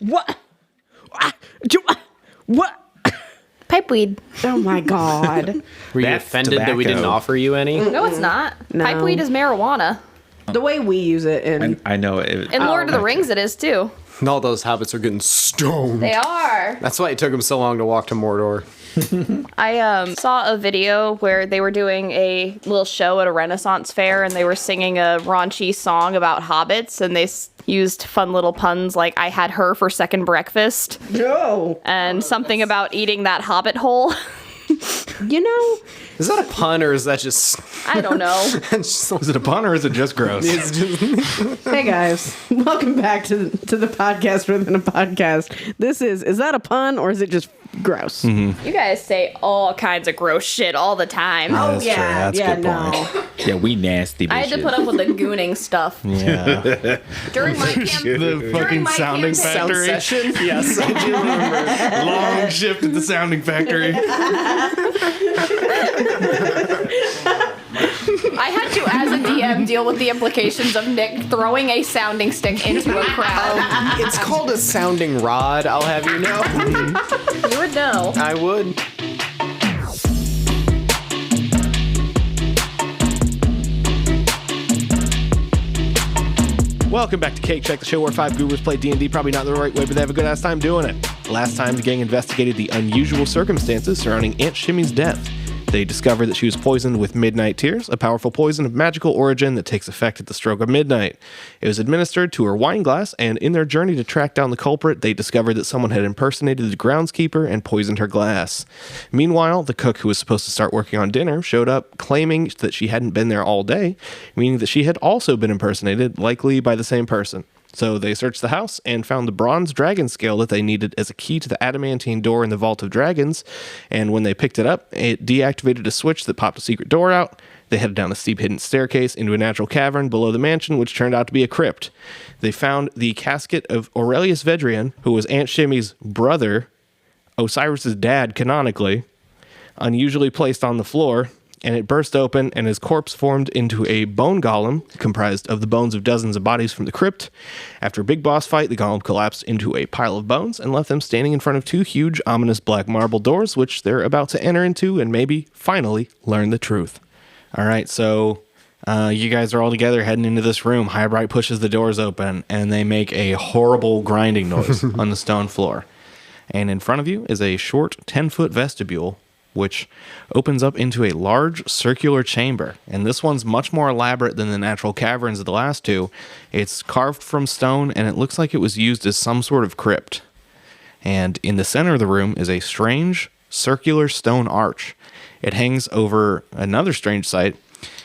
What? What? Pipeweed. Oh my God. Were you That's offended that we didn't tobacco. offer you any? No, it's not. No. Pipeweed is marijuana. The way we use it in... I know it. In Lord of the Rings, it is too. And all those hobbits are getting stoned. They are. That's why it took them so long to walk to Mordor. I saw a video where they were doing a little show at a Renaissance fair, and they were singing a raunchy song about hobbits, and they used fun little puns like "I had her for second breakfast" No. and something about eating that hobbit hole. You know, Is that a pun or is that just... I don't know. Is it a pun or is it just gross? It's just... hey guys, welcome back to the podcast within a podcast. This is that a pun or is it just gross? Mm-hmm. You guys say all kinds of gross shit all the time. Oh That's yeah, true. That's a yeah, good no. point. Yeah, we nasty bitches. I had to put up with the gooning stuff. Yeah. During my camp. The fucking my sounding campaign- Sound factory. session? Yes, I do remember. Long shift at the sounding factory. I had to, as a DM, deal with the implications of Nick throwing a sounding stick into a crowd. It's called a sounding rod, I'll have you know. You would know. I would. Welcome back to Cake Check, the show where 5 gurus play D&D, probably not the right way, but they have a good ass time doing it. Last time, the gang investigated the unusual circumstances surrounding Aunt Shimmy's death. They discovered that she was poisoned with midnight tears, a powerful poison of magical origin that takes effect at the stroke of midnight. It was administered to her wine glass, and in their journey to track down the culprit, they discovered that someone had impersonated the groundskeeper and poisoned her glass. Meanwhile, the cook who was supposed to start working on dinner showed up claiming that she hadn't been there all day, meaning that she had also been impersonated, likely by the same person. So they searched the house and found the bronze dragon scale that they needed as a key to the adamantine door in the Vault of Dragons. And when they picked it up, it deactivated a switch that popped a secret door out. They headed down a steep hidden staircase into a natural cavern below the mansion, which turned out to be a crypt. They found the casket of Aurelius Vedrian, who was Aunt Shimmy's brother, Osiris's dad canonically, unusually placed on the floor. And it burst open, and his corpse formed into a bone golem comprised of the bones of dozens of bodies from the crypt. After a big boss fight, the golem collapsed into a pile of bones and left them standing in front of 2 huge, ominous black marble doors, which they're about to enter into and maybe finally learn the truth. All right, so you guys are all together heading into this room. Highbright pushes the doors open, and they make a horrible grinding noise on the stone floor. And in front of you is a short 10-foot vestibule, which opens up into a large circular chamber. And this one's much more elaborate than the natural caverns of the last 2. It's carved from stone, and it looks like it was used as some sort of crypt. And in the center of the room is a strange circular stone arch. It hangs over another strange sight.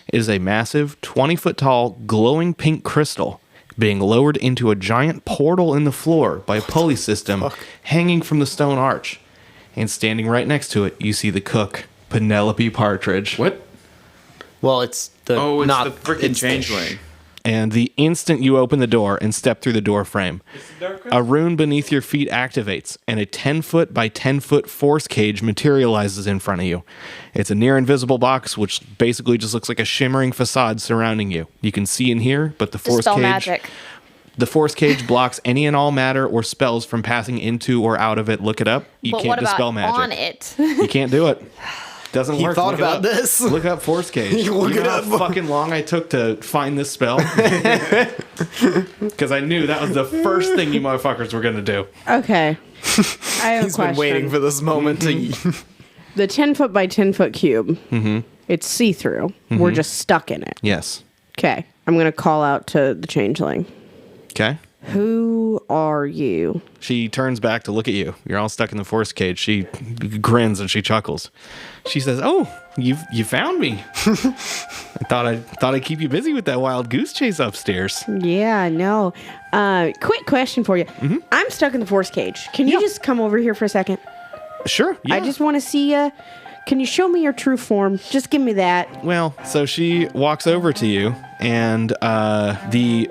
It is a massive 20-foot tall glowing pink crystal being lowered into a giant portal in the floor by a pulley system hanging from the stone arch. And standing right next to it, you see the cook, Penelope Partridge. What? Well, it's the... Oh, it's not, the freaking changeling. And the instant you open the door and step through the door frame, a rune beneath your feet activates, and a 10-foot by 10-foot force cage materializes in front of you. It's a near invisible box, which basically just looks like a shimmering facade surrounding you. You can see in here, but the force Dispel cage... magic. The force cage blocks any and all matter or spells from passing into or out of it. Look it up. You But can't what dispel about magic. on it? You can't do it. Doesn't He work. thought Look it about up. this. Look up force cage. Look You it know how up. fucking long I took to find this spell? Because I knew that was the first thing you motherfuckers were going to do. Okay. I have a He's question. been waiting for this moment to... The 10-foot by 10-foot cube. It's see-through. We're just stuck in it. Yes. Okay. I'm going to call out to the changeling. Okay. Who are you? She turns back to look at you. You're all stuck in the force cage. She grins and she chuckles. She says, "Oh, you found me. I thought I'd keep you busy with that wild goose chase upstairs." Yeah, I know. Quick question for you. I'm stuck in the force cage. Can you just come over here for a second? Sure. Yeah. I just want to see you. Can you show me your true form? Just give me that. Well, so she walks over to you, and the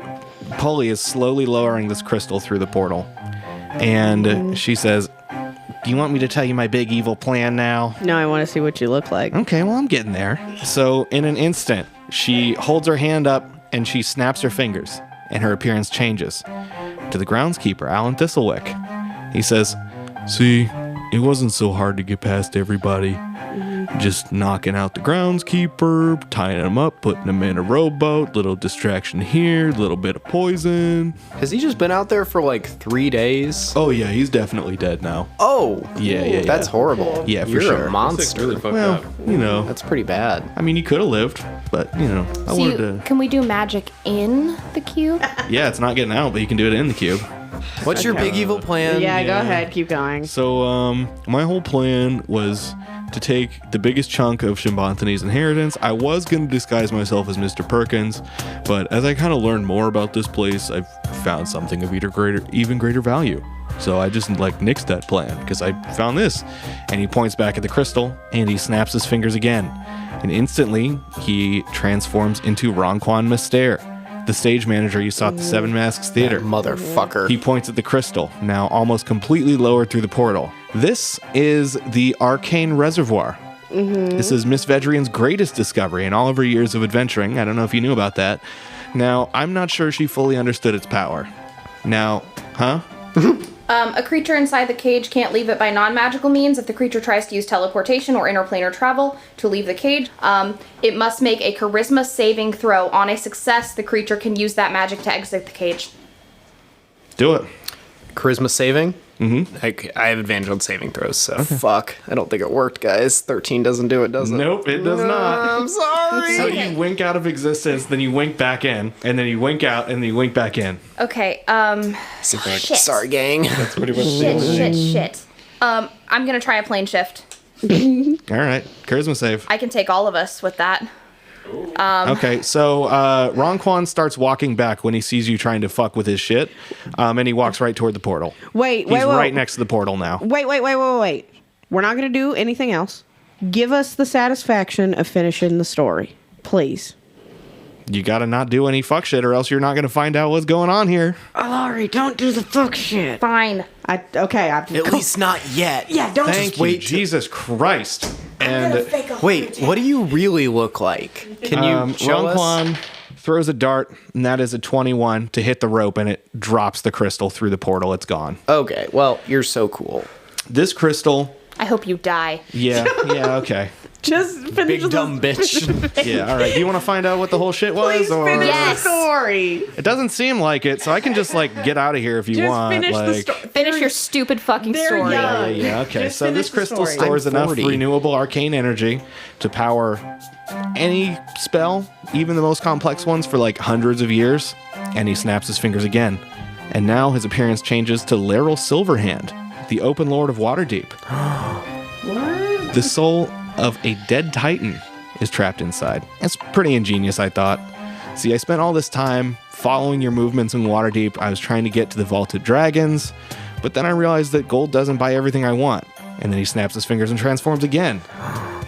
pulley is slowly lowering this crystal through the portal. And she says, "Do you want me to tell you my big evil plan now?" No, I want to see what you look like. Okay, well, I'm getting there. So in an instant, she holds her hand up and she snaps her fingers, and her appearance changes. to the groundskeeper, Alan Thistlewick. He says, "See, it wasn't so hard to get past everybody. Just knocking out the groundskeeper, tying him up, putting him in a rowboat, little distraction here, little bit of poison." Has he just been out there for like 3 days? Oh yeah, he's definitely dead now. Oh. Yeah. That's horrible. Yeah, for You're sure. a monster. Really fucked Well, up. you know, That's pretty bad. I mean, he could have lived, but I So wanted to. can we do magic in the cube? Yeah, it's not getting out, but you can do it in the cube. What's your big evil plan? Yeah, go ahead. Keep going. So, my whole plan was to take the biggest chunk of Shimbanthani's inheritance. I was going to disguise myself as Mr. Perkins, but as I kind of learned more about this place, I found something of even greater value. So I just nixed that plan because I found this. And he points back at the crystal and he snaps his fingers again. And instantly he transforms into Ronquan Myster, the stage manager you saw at the Seven Masks Theater. Motherfucker. He points at the crystal, now almost completely lowered through the portal. This is the Arcane Reservoir. This is Miss Vedrian's greatest discovery in all of her years of adventuring. I don't know if you knew about that. Now, I'm not sure she fully understood its power. Now, huh? A creature inside the cage can't leave it by non-magical means. If the creature tries to use teleportation or interplanar travel to leave the cage, it must make a charisma saving throw. On a success, the creature can use that magic to exit the cage. Do it. Charisma saving? Mm-hmm. I have advantage on saving throws, so fuck. I don't think it worked, guys. 13 doesn't do it, does it? Nope, it does not. I'm sorry. So you wink out of existence, then you wink back in, and then you wink out, and then you wink back in. Okay, shit. Sorry, gang. That's pretty much Shit. I'm gonna try a plane shift. All right, charisma save. I can take all of us with that. Okay, so Ronquan starts walking back when he sees you trying to fuck with his shit, and he walks right toward the portal. Wait. He's right next to the portal now. Wait. We're not going to do anything else. Give us the satisfaction of finishing the story, please. You gotta not do any fuck shit, or else you're not gonna find out what's going on here. Laurie, don't do the fuck shit. Fine. At least not yet. Yeah, don't Thank just you, wait. Jesus Christ. And Wait, what do you really look like? Can you show us? Ronquan throws a dart, and that is a 21 to hit the rope, and it drops the crystal through the portal. It's gone. Okay, well, you're so cool. This crystal, I hope you die. yeah, okay. just finish Big dumb bitch. Yeah, all right. Do you want to find out what the whole shit was? Please or finish Yes. the story. It doesn't seem like it, so I can just get out of here if you Just want. finish the like, story. Finish your stupid fucking They're story. young. Yeah, okay. Just So finish this the crystal story. stores I'm enough 40. renewable arcane energy to power any spell, even the most complex ones, for hundreds of years. And he snaps his fingers again. And now his appearance changes to Laryl Silverhand, the Open Lord of Waterdeep. What? The soul of a dead titan is trapped inside. It's pretty ingenious, I thought. See, I spent all this time following your movements in Waterdeep. I was trying to get to the Vaulted Dragons, but then I realized that gold doesn't buy everything I want. And then he snaps his fingers and transforms again.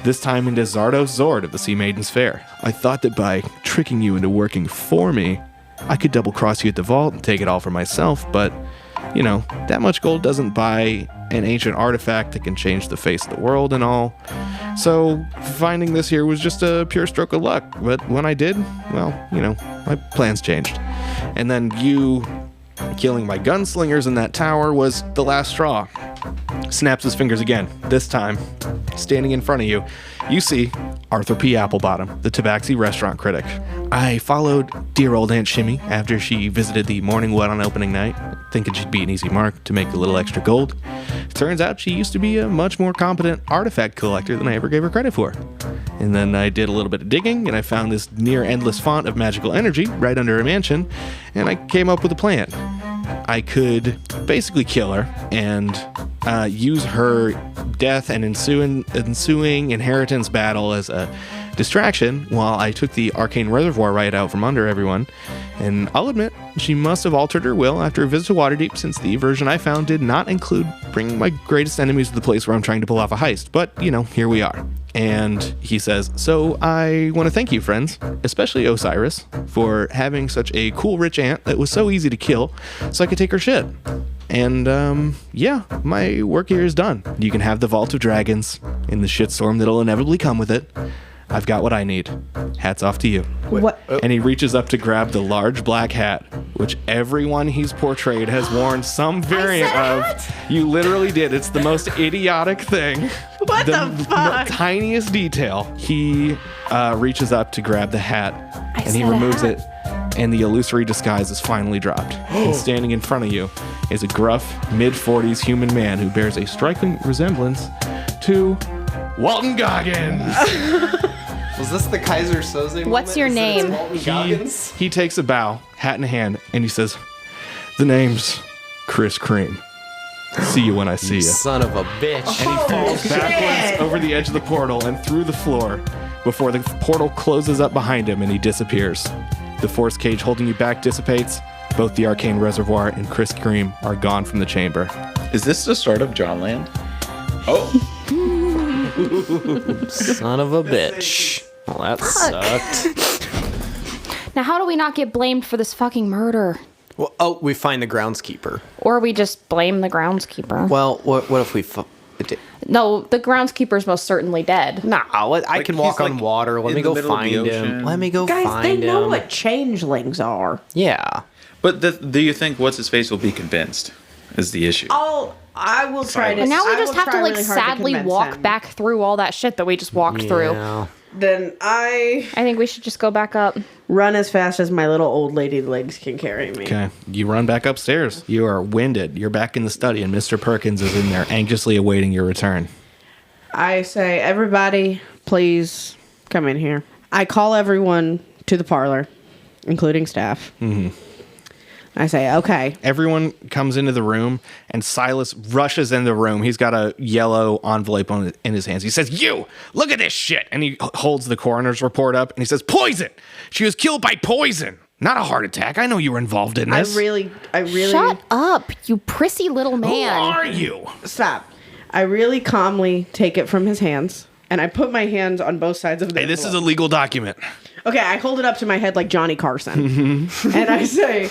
This time into Zardos Zord of the Sea Maiden's Fair. I thought that by tricking you into working for me, I could double-cross you at the vault and take it all for myself, but, that much gold doesn't buy an ancient artifact that can change the face of the world and all. So finding this here was just a pure stroke of luck. But when I did, well, my plans changed. And then you killing my gunslingers in that tower was the last straw. Snaps his fingers again. This time, standing in front of you, you see Arthur P. Applebottom, the Tabaxi restaurant critic. I followed dear old Aunt Shimmy after she visited the Morning Wood on opening night, thinking she'd be an easy mark to make a little extra gold. Turns out she used to be a much more competent artifact collector than I ever gave her credit for. And then I did a little bit of digging, and I found this near-endless font of magical energy right under her mansion, and I came up with a plan. I could basically kill her and use her death and ensuing inheritance battle as a distraction while I took the arcane reservoir right out from under everyone. And I'll admit, she must have altered her will after a visit to Waterdeep, since the version I found did not include bringing my greatest enemies to the place where I'm trying to pull off a heist. But, here we are. And he says, so I want to thank you, friends, especially Osiris, for having such a cool rich aunt that was so easy to kill so I could take her shit. And, yeah, my work here is done. You can have the Vault of Dragons and the shitstorm that'll inevitably come with it. I've got what I need. Hats off to you. What? And he reaches up to grab the large black hat, which everyone he's portrayed has worn some variant of. You literally did. It's the most idiotic thing. What the fuck? The tiniest detail. He reaches up to grab the hat, and he removes it, and the illusory disguise is finally dropped. And standing in front of you is a gruff, mid-40s human man who bears a striking resemblance to Walton Goggins. Was this the Kaiser Soze What's moment? your Is it name? Walton Goggins? He takes a bow, hat in hand, and he says, "The name's Chris Cream. See you when I see you." Son of a bitch. And he falls backwards over the edge of the portal and through the floor before the portal closes up behind him and he disappears. The force cage holding you back dissipates. Both the arcane reservoir and Chris Cream are gone from the chamber. Is this the start of Johnland? Oh. Son of a bitch. Well, that sucked. Now, how do we not get blamed for this fucking murder? Well, we find the groundskeeper. Or we just blame the groundskeeper? Well, what if we... No, the groundskeeper's most certainly dead. Nah, I can walk he's, on water. Let in me the go middle of find the him. ocean. Let me go Guys, find they know him. what changelings are. Yeah. But do you think what's-his-face will be convinced is the issue? I will try to. And now we I just will have to try like really hard to sadly convince walk him. back through all that shit that we just walked through. Yeah. Then I I think we should just go back up. run as fast as my little old lady legs can carry me. Okay. You run back upstairs. You are winded. You're back in the study, and Mr. Perkins is in there anxiously awaiting your return. I say, everybody, please come in here. I call everyone to the parlor, including staff. Mm-hmm. I say, okay. Everyone comes into the room, and Silas rushes in the room. He's got a yellow envelope in his hands. He says, "You, look at this shit." And he holds the coroner's report up, and he says, "Poison. She was killed by poison. Not a heart attack. I know you were involved in I this." really Shut up, you prissy little Who man. are you? stop. I really calmly take it from his hands, and I put my hands on both sides of the Hey, this is a envelope. legal document. Okay, I hold it up to my head like Johnny Carson. And I say,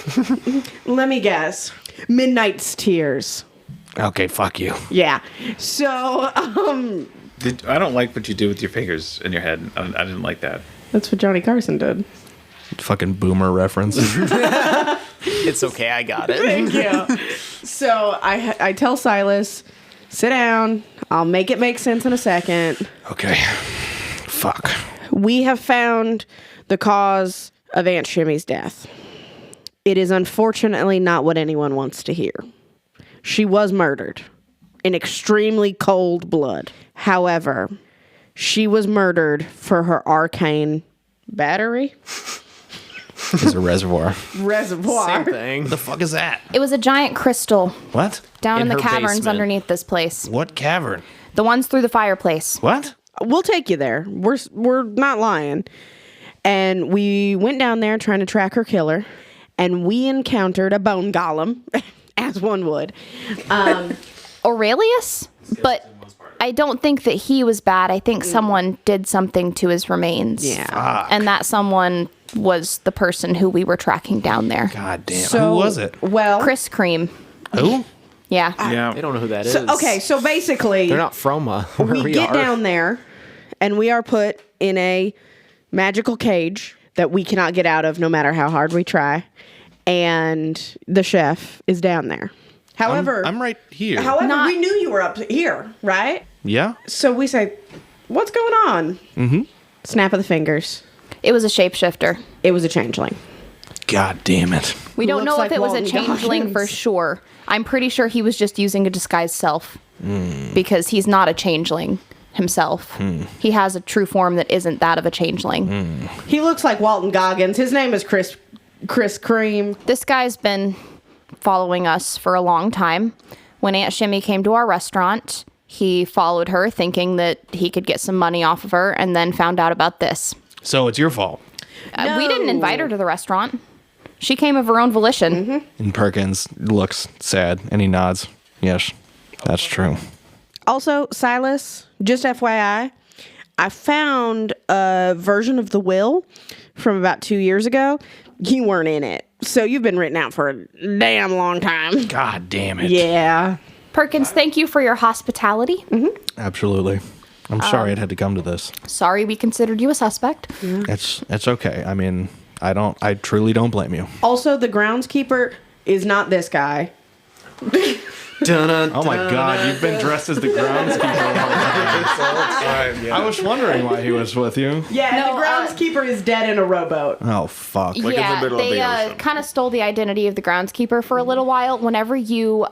let me guess. Midnight's Tears. Okay, fuck you. Yeah. So, I don't like what you do with your fingers in your head. I didn't like that. that's what Johnny Carson did. Fucking boomer reference. It's okay, I got it. Thank you. So I tell Silas, sit down. I'll make it make sense in a second. Okay. Fuck. We have found the cause of Aunt Shimmy's death. It is unfortunately not what anyone wants to hear. She was murdered in extremely cold blood. However, she was murdered for her arcane battery? Is a reservoir. Reservoir. Same thing. What the fuck is that? It was a giant crystal What? down in In the her caverns basement. underneath this place. What cavern? The ones through the fireplace. What? We'll take you there. We're not lying. And we went down there trying to track her killer, and we encountered a bone golem, as one would. Aurelius? But I don't think that he was bad. I think someone did something to his remains. Yeah. And that someone was the person who we were tracking down there. God damn. So, Who was it? Well, Chris Cream. Who? Yeah. Yeah. They don't know who that is. so basically, They're not from where we get are. down there, and we are put in a magical cage that we cannot get out of no matter how hard we try. And the chef is down there. However, I'm right here. However, we knew you were up here, right? Yeah? So we say, what's going on? Mm-hmm. Snap of the fingers. It was a shapeshifter. It was a changeling. God damn it. We don't Looks know like if it was a Walton changeling Goggins. for sure. I'm pretty sure he was just using a disguised self. Because he's not a changeling himself. He has a true form that isn't that of a changeling. He looks like Walton Goggins. His name is Chris Cream. This guy's been following us for a long time. When Aunt Shimmy came to our restaurant, he followed her thinking that he could get some money off of her and then found out about this. So it's your fault. We didn't invite her to the restaurant. She came of her own volition. And Perkins looks sad and he nods. Yes, that's true. Also, Silas, just FYI, I found a version of the will from about 2 years ago. You weren't in it. So you've been written out for a damn long time. God damn it. Yeah. Perkins, thank you for your hospitality. Absolutely. I'm sorry it had to come to this. Sorry we considered you a suspect. It's okay. I mean, I truly don't blame you. Also, the groundskeeper is not this guy. Oh my god, you've been dressed as the groundskeeper. I was wondering why he was with you. Yeah, No, the groundskeeper is dead in a rowboat. Oh fuck. in the middle of they the ocean. kind of stole the identity of the groundskeeper for a little while. Whenever you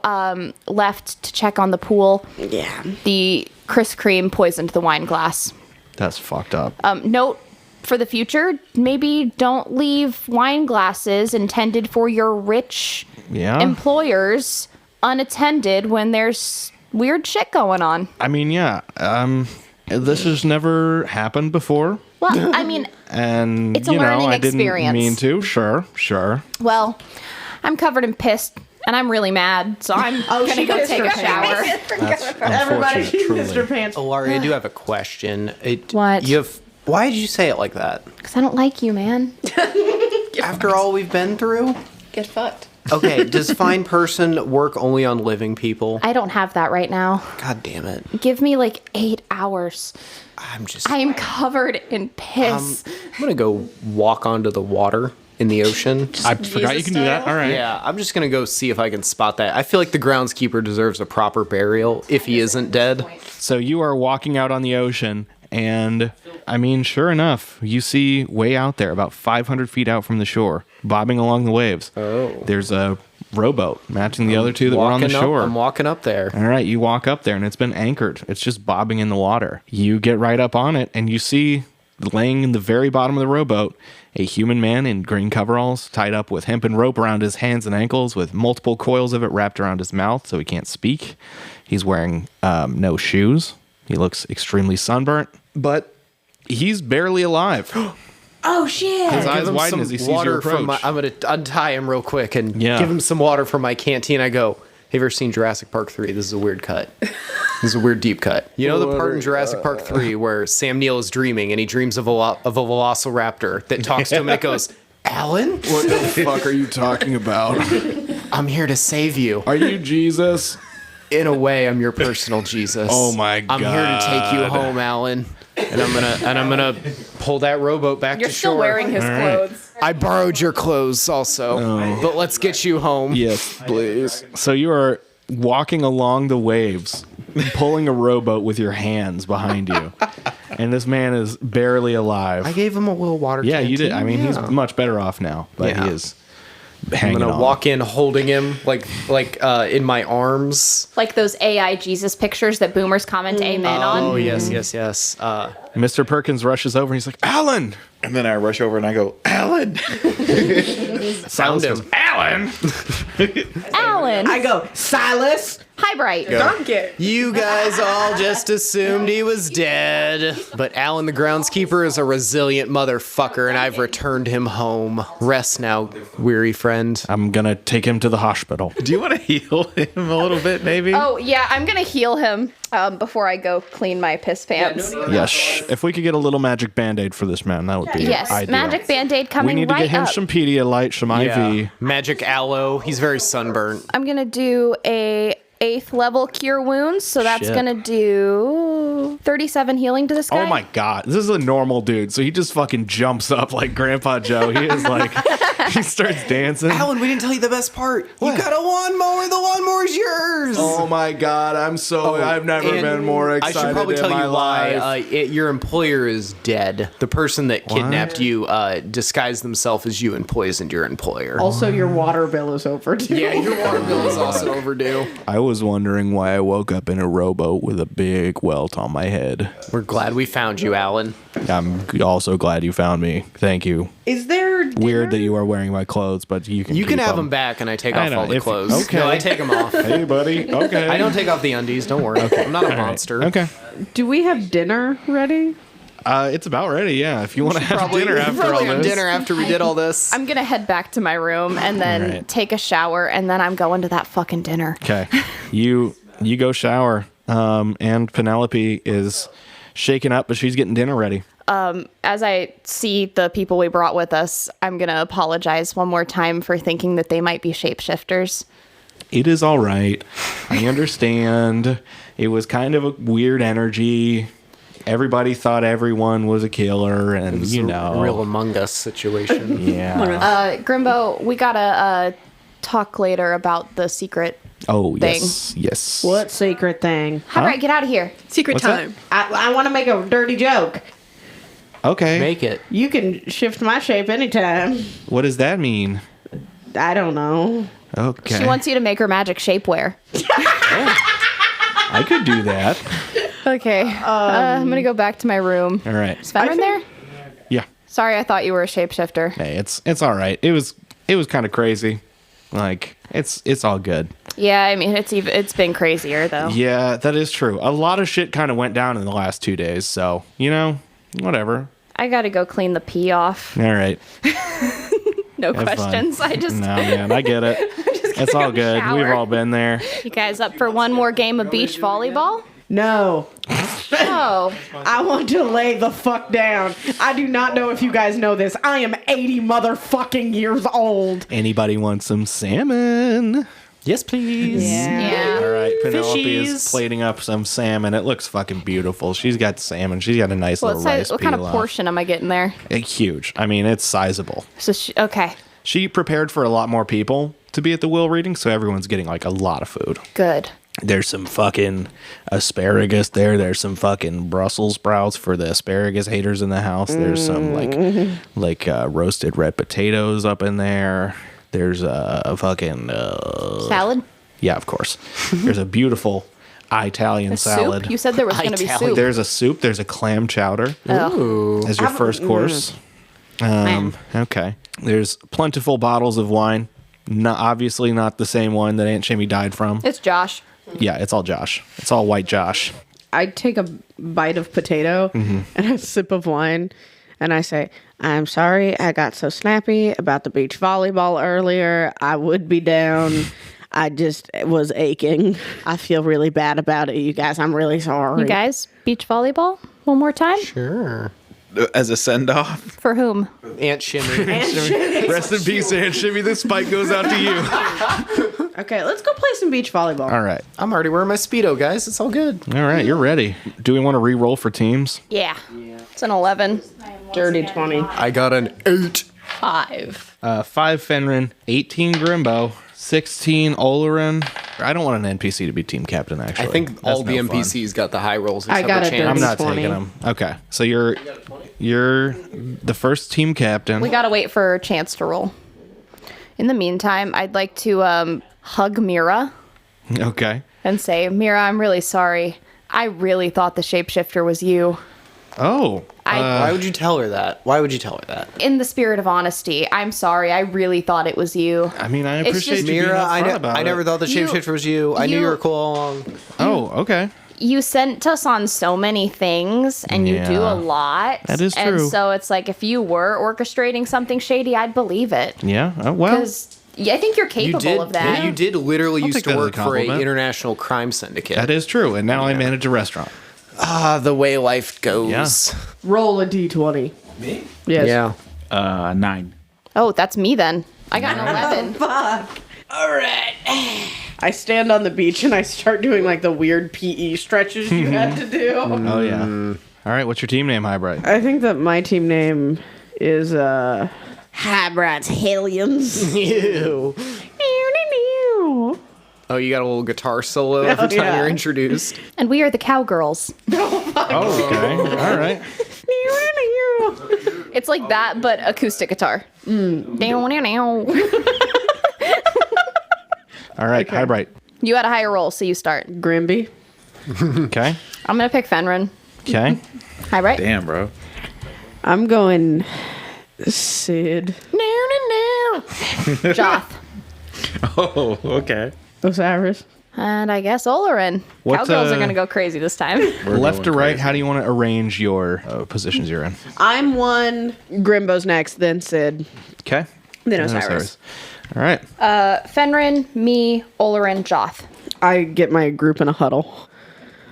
left to check on the pool, Yeah. the Kris Cream poisoned the wine glass. That's fucked up. Note for the future, maybe don't leave wine glasses intended for your rich Yeah. employers unattended when there's weird shit going on. I mean, yeah. This has never happened before. Well, I mean, And It's a learning I didn't experience. mean to. Sure. well, I'm covered in piss and I'm really mad, so I'm gonna go take a shower. That's Everybody, unfortunate, Mr. truly. Pants. Laurie, I do have a question. What? Why did you say it like that? Because I don't like you, man. After all we've been through? Get fucked. Okay, does fine person work only on living people? I don't have that right now. God damn it. Give me like 8 hours. I am covered in piss. I'm gonna go walk onto the water in the ocean. I forgot you can do that. All right. Yeah, I'm just gonna go see if I can spot that. I feel like the groundskeeper deserves a proper burial if he isn't dead. So you are walking out on the ocean, and I mean, sure enough, you see way out there, about 500 feet out from the shore, bobbing along the waves. Oh. There's a rowboat matching the other two that were on the shore. I'm walking up there. All right, you walk up there, and it's been anchored. It's just bobbing in the water. You get right up on it, and you see laying in the very bottom of the rowboat a human man in green coveralls, tied up with hempen rope around his hands and ankles, with multiple coils of it wrapped around his mouth so he can't speak. He's wearing no shoes. He looks extremely sunburnt, but he's barely alive. Oh, shit. His eyes Give him widen some as he sees water you from approach. I'm gonna untie him real quick and Yeah. give him some water from my canteen. I go, have you ever seen Jurassic Park 3? This is a weird cut. This is a weird deep cut. You know the part in Jurassic Park 3 where Sam Neill is dreaming and he dreams of a velociraptor that talks to him and it goes, Alan? What the fuck are you talking about? I'm here to save you. Are you Jesus? In a way, I'm your personal Jesus. Oh my I'm here to take you God. home, Alan. And I'm gonna pull that rowboat back You're to still shore. wearing his clothes. I borrowed your clothes also, but let's get you home. Yes, please. So you are walking along the waves, pulling a rowboat with your hands behind you. And this man is barely alive. I gave him a little water. Yeah, you did. I mean, he's Yeah. much better off now, but Yeah. he is I'm hanging gonna on. walk in holding him like in my arms. Like those AI Jesus pictures that boomers comment amen on. Oh yes. Mr. Perkins rushes over and he's like, Alan! And then I rush over and I go, Alan! Found him. Alan! Alan. I go, Silas. Hi, Bright. You guys all just assumed he was dead. But Alan the groundskeeper is a resilient motherfucker, and I've returned him home. Rest now, weary friend. I'm gonna take him to the hospital. Do you want to heal him a little bit, maybe? Oh, yeah, I'm going to heal him before I go clean my piss pants. Yes. If we could get a little magic band-aid for this man, that would be Yes, ideal. magic Band-Aid We coming need to right get him up. some Pedialyte, some IV. Magic aloe. He's very sunburnt. I'm going to do a 8th level cure wounds, so that's Shit. going to do 37 healing to this guy. Oh my god, this is a normal dude, so he just fucking jumps up like Grandpa Joe. He is like, he starts dancing. Alan, we didn't tell you the best part. You got a lawnmower. The lawnmower's yours. Oh my god, I've never And been more I excited should probably in tell my you why. life. Your employer is dead. The person that kidnapped you disguised themselves as you and poisoned your employer. Also, your water bill is overdue. Yeah, your water bill is also overdue. I was wondering why I woke up in a rowboat with a big welt on my head. We're glad we found you, Alan. I'm also glad you found me. Thank you. Is there Weird that you are wearing my clothes, but you can You can keep have them back, and I take I off know, all the if- clothes. okay. No, I take them off. Hey, buddy. Okay. I don't take off the undies. Don't worry. I'm not a monster. Okay. Do we have dinner ready? It's about ready, yeah. If you want to have dinner after all probably have this. dinner after we did all this. I'm going to head back to my room and then Alright. take a shower, and then I'm going to that fucking dinner. Okay. You go shower. And Penelope is shaken up, but she's getting dinner ready. As I see the people we brought with us, I'm going to apologize one more time for thinking that they might be shapeshifters. It is all right. I understand. It was kind of a weird energy. everybody thought everyone was a killer, and It's a real Among Us situation. yeah. Grimbo, we gotta talk later about the secret. Oh thing. yes. What secret thing? All right, get out of here. Secret What's that? time. I want to make a dirty joke. Okay. Make it. You can shift my shape anytime. What does that mean? I don't know. Okay. She wants you to make her magic shapewear. I could do that. Okay. I'm gonna go back to my room. All right. Is Fenrir there? Yeah. Sorry, I thought you were a shapeshifter. Hey, it's all right. It was kind of crazy. Like it's all good. Yeah, I mean it's been crazier though. Yeah, that is true. A lot of shit kind of went down in the last 2 days, so whatever. I gotta go clean the pee off. All right. No Have fun. questions. I just No, man, I get it. It's all good. shower. We've all been there. You guys up for one more game of beach volleyball? No. Oh, I want to lay the fuck down. I do not know if you guys know this. I am 80 motherfucking years old. Anybody want some salmon? Yes, please. yeah. All right, Penelope is Fishies. plating up some salmon. It looks fucking beautiful. She's got salmon. She's got a nice What little size? rice What kind of pilaf. portion am I getting there? Huge. I mean, it's sizable. So okay, She prepared for a lot more people to be at the will reading, so everyone's getting like a lot of food. good. There's some fucking asparagus there. There's some fucking Brussels sprouts for the asparagus haters in the house. There's some like roasted red potatoes up in there. There's a fucking Salad? yeah, of course. There's a beautiful Italian salad. Soup? You said there was going to be Italian. soup. There's a soup. There's a clam chowder Oh. as your first course. Okay. There's plentiful bottles of wine. Obviously not the same one that Aunt Shimmy died from. It's Josh. Yeah, it's all Josh. It's all white Josh. I take a bite of potato and a sip of wine, and I say, I'm sorry I got so snappy about the beach volleyball earlier. I would be down. I just was aching. I feel really bad about it, you guys. I'm really sorry. You guys, beach volleyball one more time? Sure. As a send off. For whom? Aunt Shimmy. Rest in peace, Aunt Shimmy. This spike goes out to you. Okay, let's go play some beach volleyball. All right. I'm already wearing my Speedo, guys. It's all good. All right, you're ready. Do we want to re-roll for teams? Yeah. It's an 11. Dirty 20. I got an 8. 5. 5 Fenrin, 18 Grimbo, 16 Olerin. I don't want an NPC to be team captain, actually. I think That's all the no fun. NPCs got the high rolls. I except got for a Chance. I'm dirty not 20. taking them. Okay, so you're the first team captain. We gotta wait for Chance to roll. In the meantime, I'd like to hug Mira Okay. and say, Mira, I'm really sorry. I really thought the shapeshifter was you. Oh. Why would you tell her that? Why would you tell her that? In the spirit of honesty, I'm sorry. I really thought it was you. I mean, I It's appreciate just- you being Mira, upfront about I never it. thought the You- shapeshifter was you. I knew you you- were cool all along. Oh, okay. You sent us on so many things, and you do Yeah. a lot. That is And true. so it's like, if you were orchestrating something shady, I'd believe it. Yeah. Well. Because I think you're You capable did. of that. You did literally I'll used take that to as a work for a compliment. international crime syndicate. That is true, and now I manage a restaurant. The way life goes. Yeah. Roll a d20. Me? Yes. Yeah. 9. Oh, that's me then. I got an 11. I stand on the beach and I start doing like the weird PE stretches you had to do. Oh yeah. All right. What's your team name, Highbright? I think that my team name is Highbright's Hellions. Ew. Oh, you got a little guitar solo every time yeah. you're introduced. And we are the Cowgirls. Oh, okay. All right. It's like that, but acoustic guitar. Down. All right. Highbright. You had a higher roll, so you start. Grimby. Okay. I'm going to pick Fenrin. Okay. Hi, right? Damn, bro. I'm going Sid. Joth. Oh, okay. Osiris. And I guess Olerin. What, Cowgirls are going to go crazy this time. Left to right. How do you want to arrange your positions you're in? I'm one. Grimbo's next, then Sid, Okay. then Osiris. All right. Fenrin, me, Olerin, Joth. I get my group in a huddle.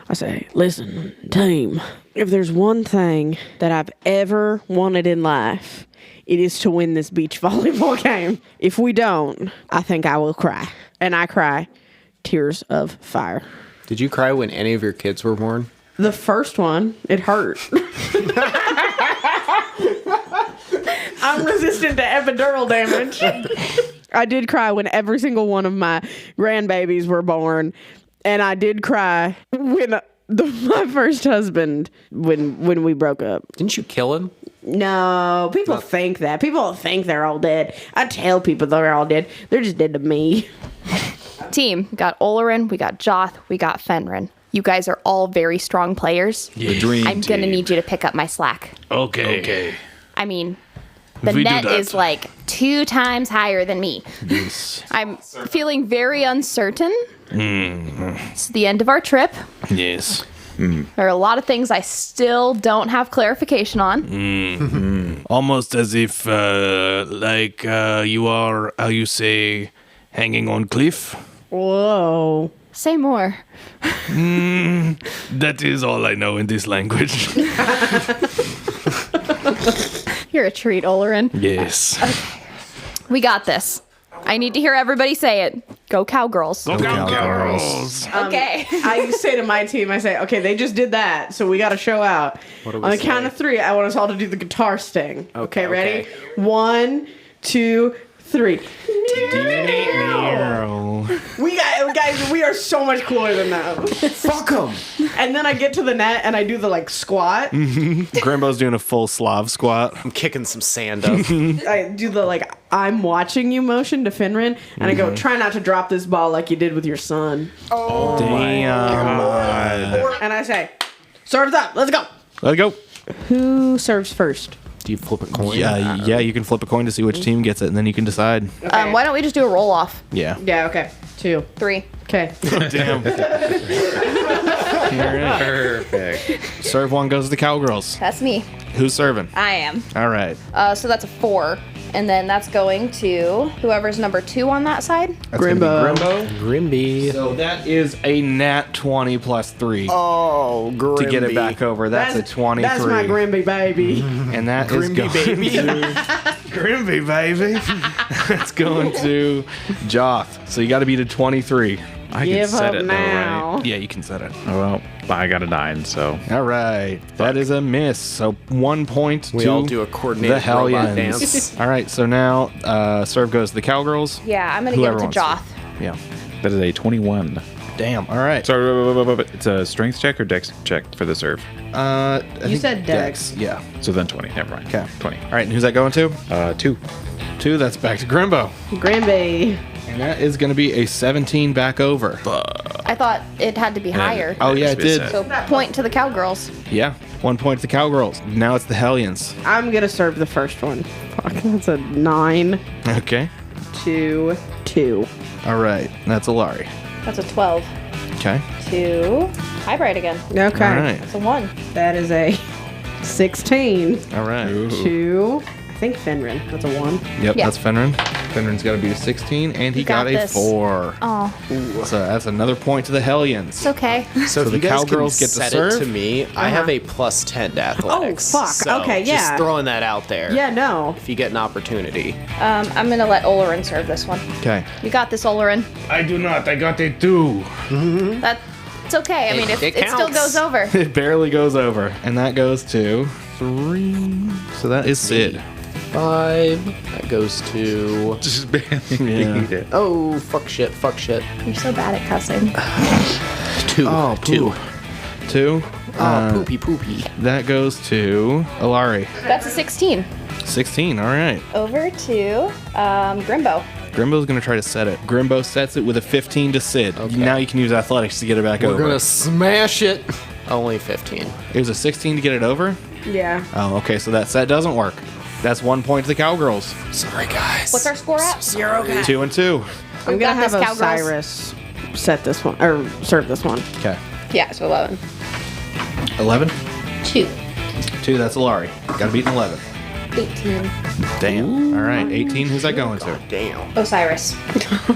I say, listen, team, if there's one thing that I've ever wanted in life, it is to win this beach volleyball game. If we don't, I think I will cry. And I cry tears of fire. Did you cry when any of your kids were born? The first one, it hurt. I'm resistant to epidural damage. I did cry when every single one of my grandbabies were born, and I did cry when my first husband when we broke up. Didn't you kill him? No, people think that. People think they're all dead. I tell people they're all dead. They're just dead to me. Team, we got Olorin, we got Joth, we got Fenrin. You guys are all very strong players. The dream I'm gonna team. need you to pick up my slack. Okay. I mean, the We do net that. is like 2 times higher than me. Yes. I'm feeling very uncertain. It's the end of our trip. Yes. There are a lot of things I still don't have clarification on. Almost as if, you are, how you say, hanging on cliff. Whoa. Say more. That is all I know in this language. You're a treat, Olorin. Yes. We got this. I need to hear everybody say it. Go Cowgirls. Cowgirls. Okay. I say to my team, I say, okay, they just did that, so we got to show out. What do we On the say? count of 3, I want us all to do the guitar sting. Okay, ready? okay. 1, 2, 3. Guys, we are so much cooler than that. Fuck him. And then I get to the net and I do the like squat. Grimbo's doing a full Slav squat. I'm kicking some sand up. I do the like I'm watching you motion to Finrin, and I go, try not to drop this ball like you did with your son. Damn. And I say, serve up, let's go. Let's go. Who serves first? Do you flip a coin? Yeah, you can flip a coin to see which team gets it, and then you can decide. Why don't we just do a roll off? Yeah. Yeah, okay. 2. 3. Okay. Damn. Perfect. Serve one goes to the Cowgirls. That's me. Who's serving? I am. All right. So that's a 4. And then that's going to whoever's number 2 on that side. That's gonna be Grimbo. Grimby. So that is a nat 20 plus 3 Oh, Grimby. to get it back over. That's a 23. That's my Grimby baby. And that is Grimby going baby. to Grimby baby. That's going to Joth. So you got to beat a 23. I can Give set up it now. Yeah, you can set it. though, right? Well, I got a 9, so All right. That is a miss. So 1 point We to all do a the coordinated robot Hellions. dance. All right. So now serve goes to the Cowgirls. Yeah, I'm going to give Whoever it to wants Joth. Yeah. that is a 21. Damn. All right. Sorry, it's a strength check or dex check for the serve. I You think said Dex. Yeah. So then 20. Never mind. Okay. 20. All right. And who's that going to? 2. 2. That's back to Grimbo. Grimby. And that is going to be a 17 back over. I thought it had to be higher. Oh, yeah, it did. So point to the Cowgirls. Yeah. 1 point to the Cowgirls. Now it's the Hellions. I'm going to serve the first one. Fuck, that's a 9 Okay. to 2. All right. That's Alari. That's a 12. Okay. 2. Hybrid again. Okay. All right. That's a 1. That is a 16 All right. to, I think, Fenrin. That's a 1. Yep, Yeah. that's Fenrin. Fenrin's got to beat a 16, and he got got a this. 4. Oh, So that's another point to the Hellions. it's okay. So if the you guys Cowgirls can get to set serve? it to me, I have a plus 10 to athletics. Oh, fuck. So Okay, yeah. Just throwing that out there. Yeah, no. If you get an opportunity. I'm going to let Olorin serve this one. Okay. You got this, Olorin. I do not. I got a 2. It's okay. I mean, It it still counts. goes over. It barely goes over. And that goes to 3. So that is Sid. 5. That goes to. Just barely Yeah. beat it. Oh, fuck shit. Fuck shit. You're so bad at cussing. 2. Oh, 2. 2. Oh, poopy poopy. That goes to Alari. That's a 16. 16. All right. Over to Grimbo. Grimbo's going to try to set it. Grimbo sets it with a 15 to Sid. Now you can use athletics to get it back We're over. gonna smash it. Only 15. It was a 16 to get it over? Yeah. Oh, okay. So that set doesn't work. That's 1 point to the Cowgirls. Sorry, guys. What's our score at? 2 and 2. I'm We've going to got have this, Cowgirls. Osiris set this one, or serve this one. Okay. Yeah, so 11. 11? 2. 2, that's Alari. Got to beat an 11. 18. Damn. All right. 18, who's that going to? Damn. Osiris.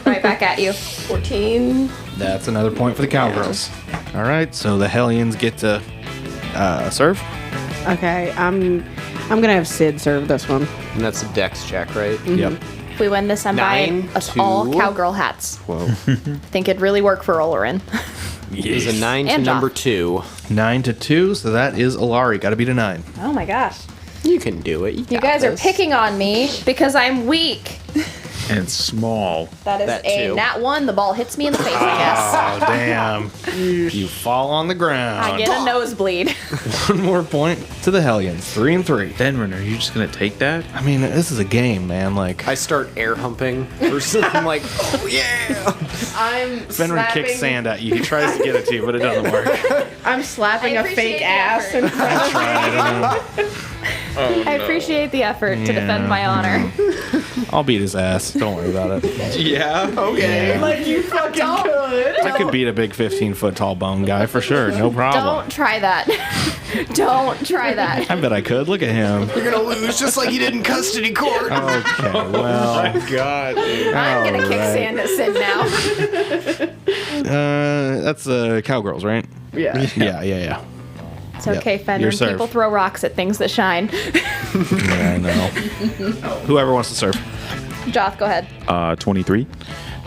Right back at you. 14. That's another point for the Cowgirls. All right. So the Hellions get to serve. Okay, I'm going to have Sid serve this one. And that's a dex check, right? Yep. If we win this, I'm buying 9 us to- all cowgirl hats. Whoa. Think it'd really work for Olorin. It was a 9 to And number Joff. 2. 9-2, so that is Alari. Got to beat a 9. Oh my gosh. You can do it. You guys are picking on me because I'm weak. And small. That is That a too. nat 1. The ball hits me in the face, I guess. Oh, damn. You fall on the ground. I get a nosebleed. One more point to the Hellions. 3-3. Fenrir, are you just gonna take that? I mean, this is a game, man. Like, I start air humping. I'm like, oh yeah. I'm Fenrir kicks slapping, sand at you. He tries to get it to you, but it doesn't work. I'm slapping I a fake appreciate the ass effort. in front of I don't know. I appreciate the effort to defend my honor. I'll beat his ass. Don't worry about it. Yeah. Okay. like you fucking could. I could beat a big 15-foot tall bone guy for sure. No problem. Don't try that. Don't try that. I bet I could. Look at him. You're gonna lose just like you did in custody court. Okay, well, God, dude. I'm gonna kick alright. Sandus in now. That's Cowgirls, right? Yeah. Yeah. It's okay, Your Fenrir. serve. People throw rocks at things that shine. Yeah, I know. Whoever wants to serve. Joth, go ahead. 23.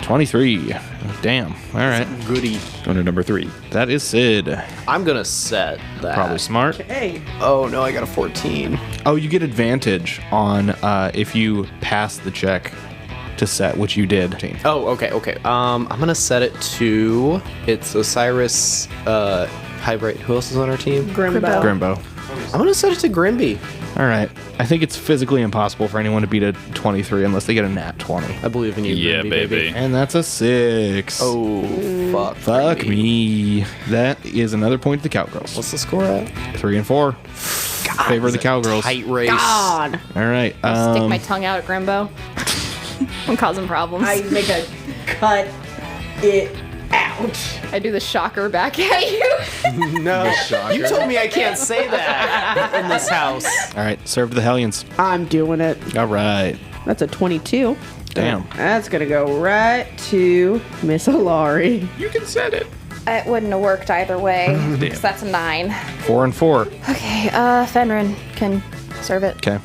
23. Damn. All right. Goody. Going to number 3. That is Sid. I'm gonna set that. Probably smart. Hey. Oh no, I got a 14. Oh, you get advantage on if you pass the check to set, which you did. Oh, okay. I'm gonna set it to. It's Osiris. Hybrid. Who else is on our team? Grimbo. Grimbo. I'm gonna set it to Grimby. All right. I think it's physically impossible for anyone to beat a 23 unless they get a nat 20. I believe in you, Yeah, Grimby, baby. And that's a 6. Oh, fuck. Fuck Grimby. me. That is another point to the Cowgirls. What's the score at? 3 and 4. Favor of the Cowgirls. Tight race. God. All right. Stick my tongue out at Grimbo. I'm causing problems. I make a cut it out. I do the shocker back at you. No, you told me I can't say that in this house. All right. Serve to the Hellions. I'm doing it. All right. That's a 22. Damn. That's gonna go right to Miss Alari. You can set it. It wouldn't have worked either way. So that's a 9. 4 and 4. Okay, Fenrir can serve it. Okay.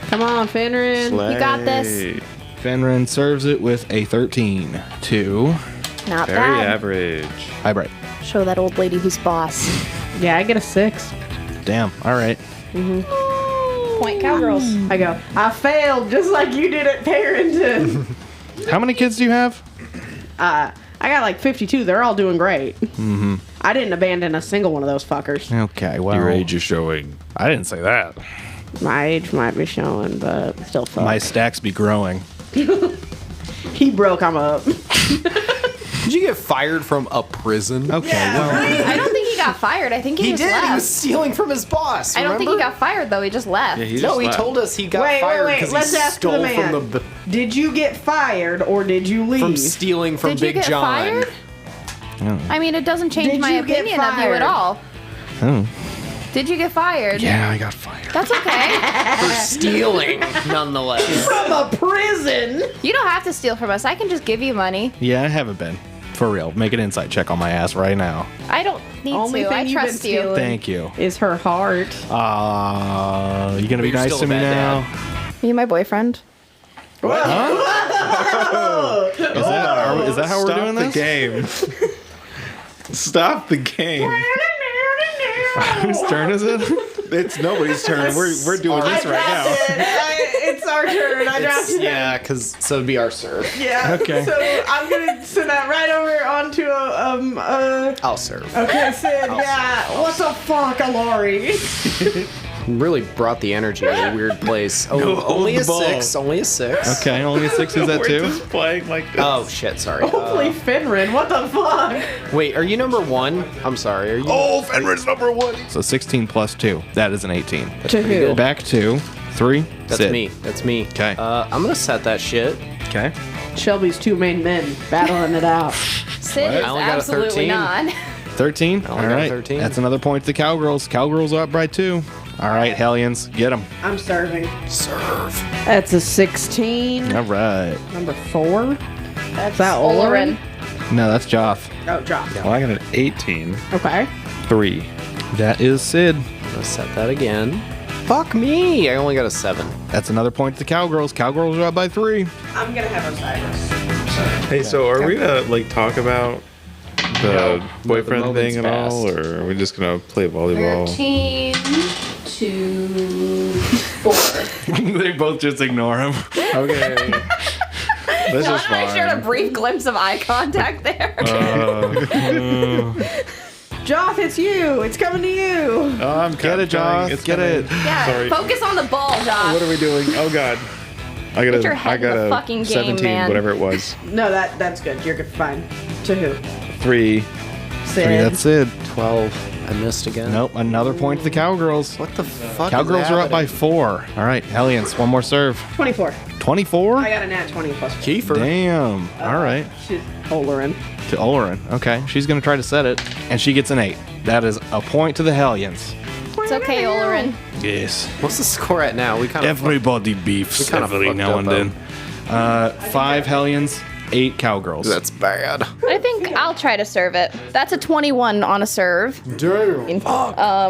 Come on, Fenrir. You got this. Fenrir serves it with a 13. 2. Not Very bad. average. Highbright. Show that old lady who's boss. Yeah, I get a 6. Damn. All right. Point Cowgirls. I go, I failed just like you did at Parrington. How many kids do you have? I got like 52. They're all doing great. Mm-hmm. I didn't abandon a single one of those fuckers. Okay. Well, Your age is showing. I didn't say that. My age might be showing, but still fuck. My stacks be growing. He broke, I'm up. Did you get fired from a prison? Okay. Well, I don't think he got fired. I think he, He just did. left. He was stealing from his boss. I don't think he remember? got fired though. He just left. Yeah, he No, just he left. told us he got Wait, fired wait, because let's he ask the stole man. from the Did you get fired or did you leave? from stealing from Did you Big get John. fired? I mean, it doesn't change Did my you get opinion of you fired? at all. oh. Did you get fired? Yeah, I got fired. That's okay. For stealing, nonetheless. From a prison. You don't have to steal from us. I can just give you money. Yeah, I haven't been. For real. Make an insight check on my ass right now. I don't need Only to. thing I you've trust been you. stealing Thank you. is her heart. You gonna be You're nice still to a me bad now? Are you my boyfriend? Is that how we're Stop doing the this? game. Stop the game. Whose turn is it? It's nobody's turn. We're doing this right now. It's our turn. I dropped it. Yeah, because so it'd be our serve. Yeah. Okay. So I'm gonna send that right over onto a I'll serve. Okay, Sid. Yeah. What the fuck, Alari? Really brought the energy to a weird place. Oh, only a the ball. 6. Only a 6. Okay, only a 6 is that We're too? just playing like this. Oh shit, sorry. Hopefully, Fenrir. What the fuck? Wait, are you number 1? I'm sorry. Are you? Oh, Fenrir's number 1. So 16 plus 2. That is an 18. To who? Back to 3. That's Sid. me. That's me. 'Kay. I'm gonna set that shit. Okay. Shelby's two main men battling it out. Sid is I only got a absolutely 13. not. 13. All got a right. 13. That's another point to the Cowgirls. Cowgirls are up by 2. All right, Hellions, get them. I'm serving. Serve. That's a 16. All right. Number 4. That's that Olarin? No, that's Joff. Oh, drop. Well, I got an 18. Okay. 3. That is Sid. I'm gonna set that again. Fuck me! I only got a 7. That's another point to the Cowgirls. Cowgirls are up by 3. I'm gonna have Osiris. Hey, so are we gonna like talk about the boyfriend moment's thing at all, passed. or are we just gonna play volleyball? 13 to 4. They both just ignore him. Okay. This is I shared a fine. brief glimpse of eye contact there. Joth, it's you. It's coming to you. Oh, I'm Get it, Josh. Get it. Yeah, Sorry. focus on the ball, Josh. What are we doing? Oh God. I got Put your head in the fucking game, 17, man. whatever it was. No, that's good. You're good. Fine. To who? 3. Sid. That's it. 12. I missed again. Nope, another point to the Cowgirls. What the fuck? Cowgirls are up by 4. All right, Hellions, one more serve. 24. 24? I got a nat 20 plus. Kiefer. Damn. All right. She's Olerin. To Olerin. Okay, she's going to try to set it, and she gets an 8. That is a point to the Hellions. It's okay, Olerin. Yes. What's the score at now? We kind of Everybody beefs kinda every fucked now up, and then. 5 Hellions, 8 Cowgirls. That's bad. I think I'll try to serve it. That's a 21 on a serve. Damn.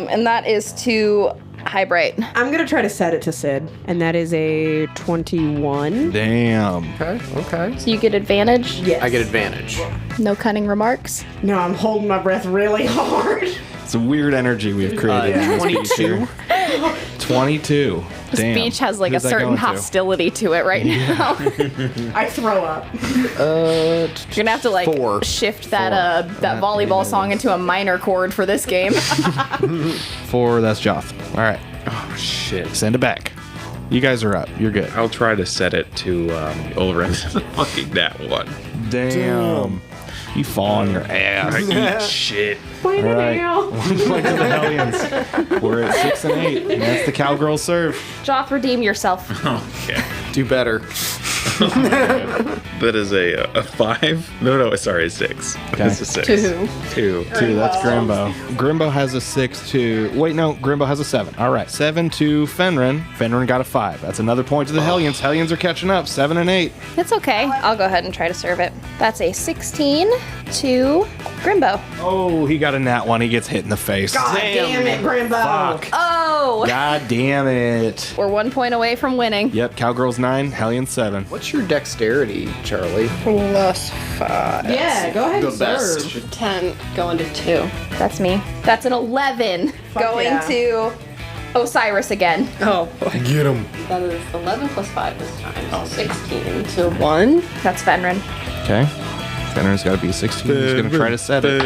And that is to Highbright. I'm gonna try to set it to Sid, and that is a 21. Damn. Okay. So you get advantage. Yes. I get advantage. No cunning remarks. No, I'm holding my breath really hard. It's a weird energy we've created. in this speech here. 22. This Damn. beach has like Who's a that certain going to? hostility to it right now. I throw up. You're gonna have to like 4. shift that that volleyball song into a minor chord for this game. 4, that's Joth. All right, Oh shit. send it back. You guys are up. You're good. I'll try to set it to Ulrich. Fucking that one. Damn. You fall on your ass. I eat shit. Point All it right. out. 1 point to the Hellions. We're at 6 and 8. And that's the Cowgirl serve. Joth, redeem yourself. Okay. Do better. That is a 5? No, sorry, a 6. Okay. It's a 6. To who? 2. 2, that's Grimbo. Grimbo has a 6 to... Wait, no, Grimbo has a 7. All right, 7 to Fenrin. Fenrin got a 5. That's another point to the Hellions. Hellions are catching up, 7 and 8. It's okay. I'll go ahead and try to serve it. That's a 16 to Grimbo. Oh, he got a nat 1. He gets hit in the face. God damn it, Grimbo. Fuck. Oh! God damn it. We're 1 point away from winning. Yep, Cowgirls 9, Hellions 7. What's your dexterity, Charlie? Yeah, go ahead The and best. serve. 10 going to 2. That's me. That's an 11 going yeah. to Osiris again. Oh, Get him. That is 11 plus 5 this time. So 16 to 1. That's Fenrin. Okay. Fenrin's got to be a 16. He's going to try to set it.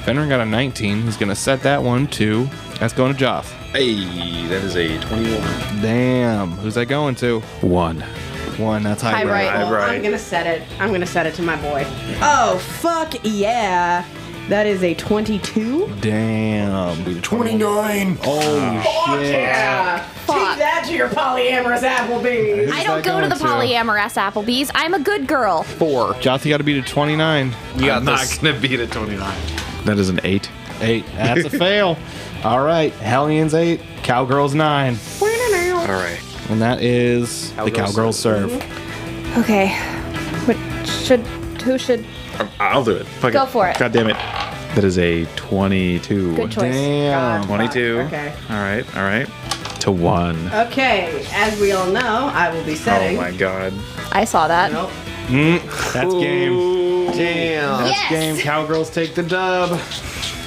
Fenrin got a 19. He's going to set that one too. That's going to Joth. Hey, that is a 21. Damn. Who's that going to? 1. 1. That's high. Highbright. High well, right. I'm gonna set it. I'm gonna set it to my boy. Oh, fuck yeah. That is a 22. Damn. 29. Oh, shit. Yeah. Fuck. Take that to your polyamorous Applebee's. I don't that go to the going to? polyamorous Applebee's. I'm a good girl. 4. Joth, you got to beat a 29. You got I'm not this. gonna beat a 29. That is an 8. 8. That's a fail. All right. Hellions 8. Cowgirls 9. All right. And that is the Cowgirls serve. Okay. Who should? I'll do it. Fuck Go for it. God damn it. That is a 22. Good choice. Damn. 22. Okay. All right. To 1. Okay, as we all know, I will be Oh setting. my god. I saw that. Nope. That's game. Damn. Yes. Game. Cowgirls take the dub.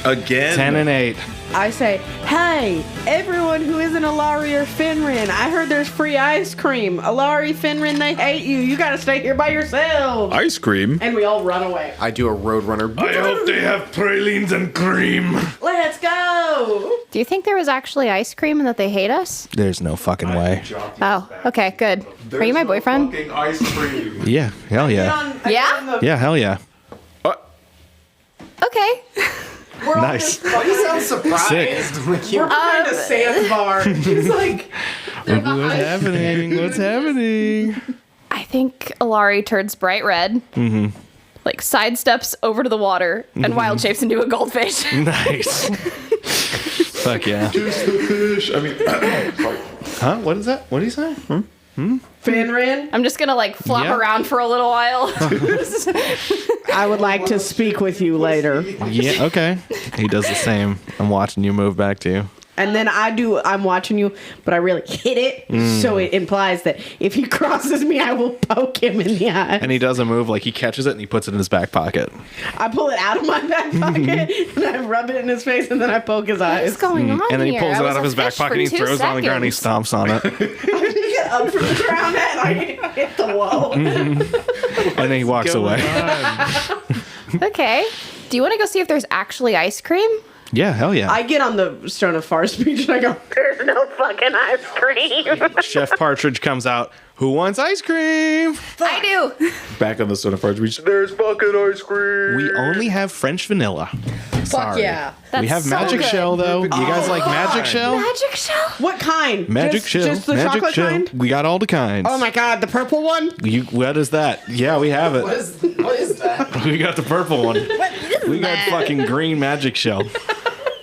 Again? 10 and 8. I say, hey, everyone who isn't Alari or Finrin, I heard there's free ice cream. Alari, Finrin, they hate you. You gotta stay here by yourselves. Ice cream? And we all run away. I do a Roadrunner. I hope they have pralines and cream. Let's go. Do you think there was actually ice cream and that they hate us? There's no fucking way. Oh, okay, good. Are you my boyfriend? Fucking ice cream. Yeah. Hell yeah. Yeah? Yeah. Hell yeah. Okay. We're Nice. Why do you sound surprised? Like you- We're behind a sandbar. He's like, What's happening? What's happening? I think Alari turns bright red, like sidesteps over to the water, and wild shapes into a goldfish. Nice. Fuck yeah. Fish. I mean, sorry. Huh? What is that? What do you say? Finrin, I'm just gonna like flop Yeah. around for a little while. I would like to speak with you later. Yeah. Okay. He does the same. I'm watching you move back to you. And then I'm watching you, but I really hit it. So it implies that if he crosses me, I will poke him in the eye. And he does a move like he catches it and he puts it in his back pocket. I pull it out of my back pocket and I rub it in his face and then I poke his eyes. What's going on And then he here? pulls I it was out of a his back fish pocket for and he 2 throws it on the ground and he seconds. stomps on it. I get up from the ground and I hit the wall. And then he walks away. Okay. Do you want to go see if there's actually ice cream? Yeah, hell yeah. I get on the stone of far speech and I go, there's no fucking ice cream. Chef Partridge comes out. Who wants ice cream? I do. Back on the soda fudge. There's fucking ice cream. We only have French vanilla. Sorry. yeah. We That's have so Magic good. Shell though. You guys like Magic Shell? Magic shell? What kind? Magic just, Shell. Just the Magic chocolate Shell. kind? We got all the kinds. Oh my god, the purple one? What is that? Yeah, we have it. What is that? We got the purple one. We got fucking green Magic Shell.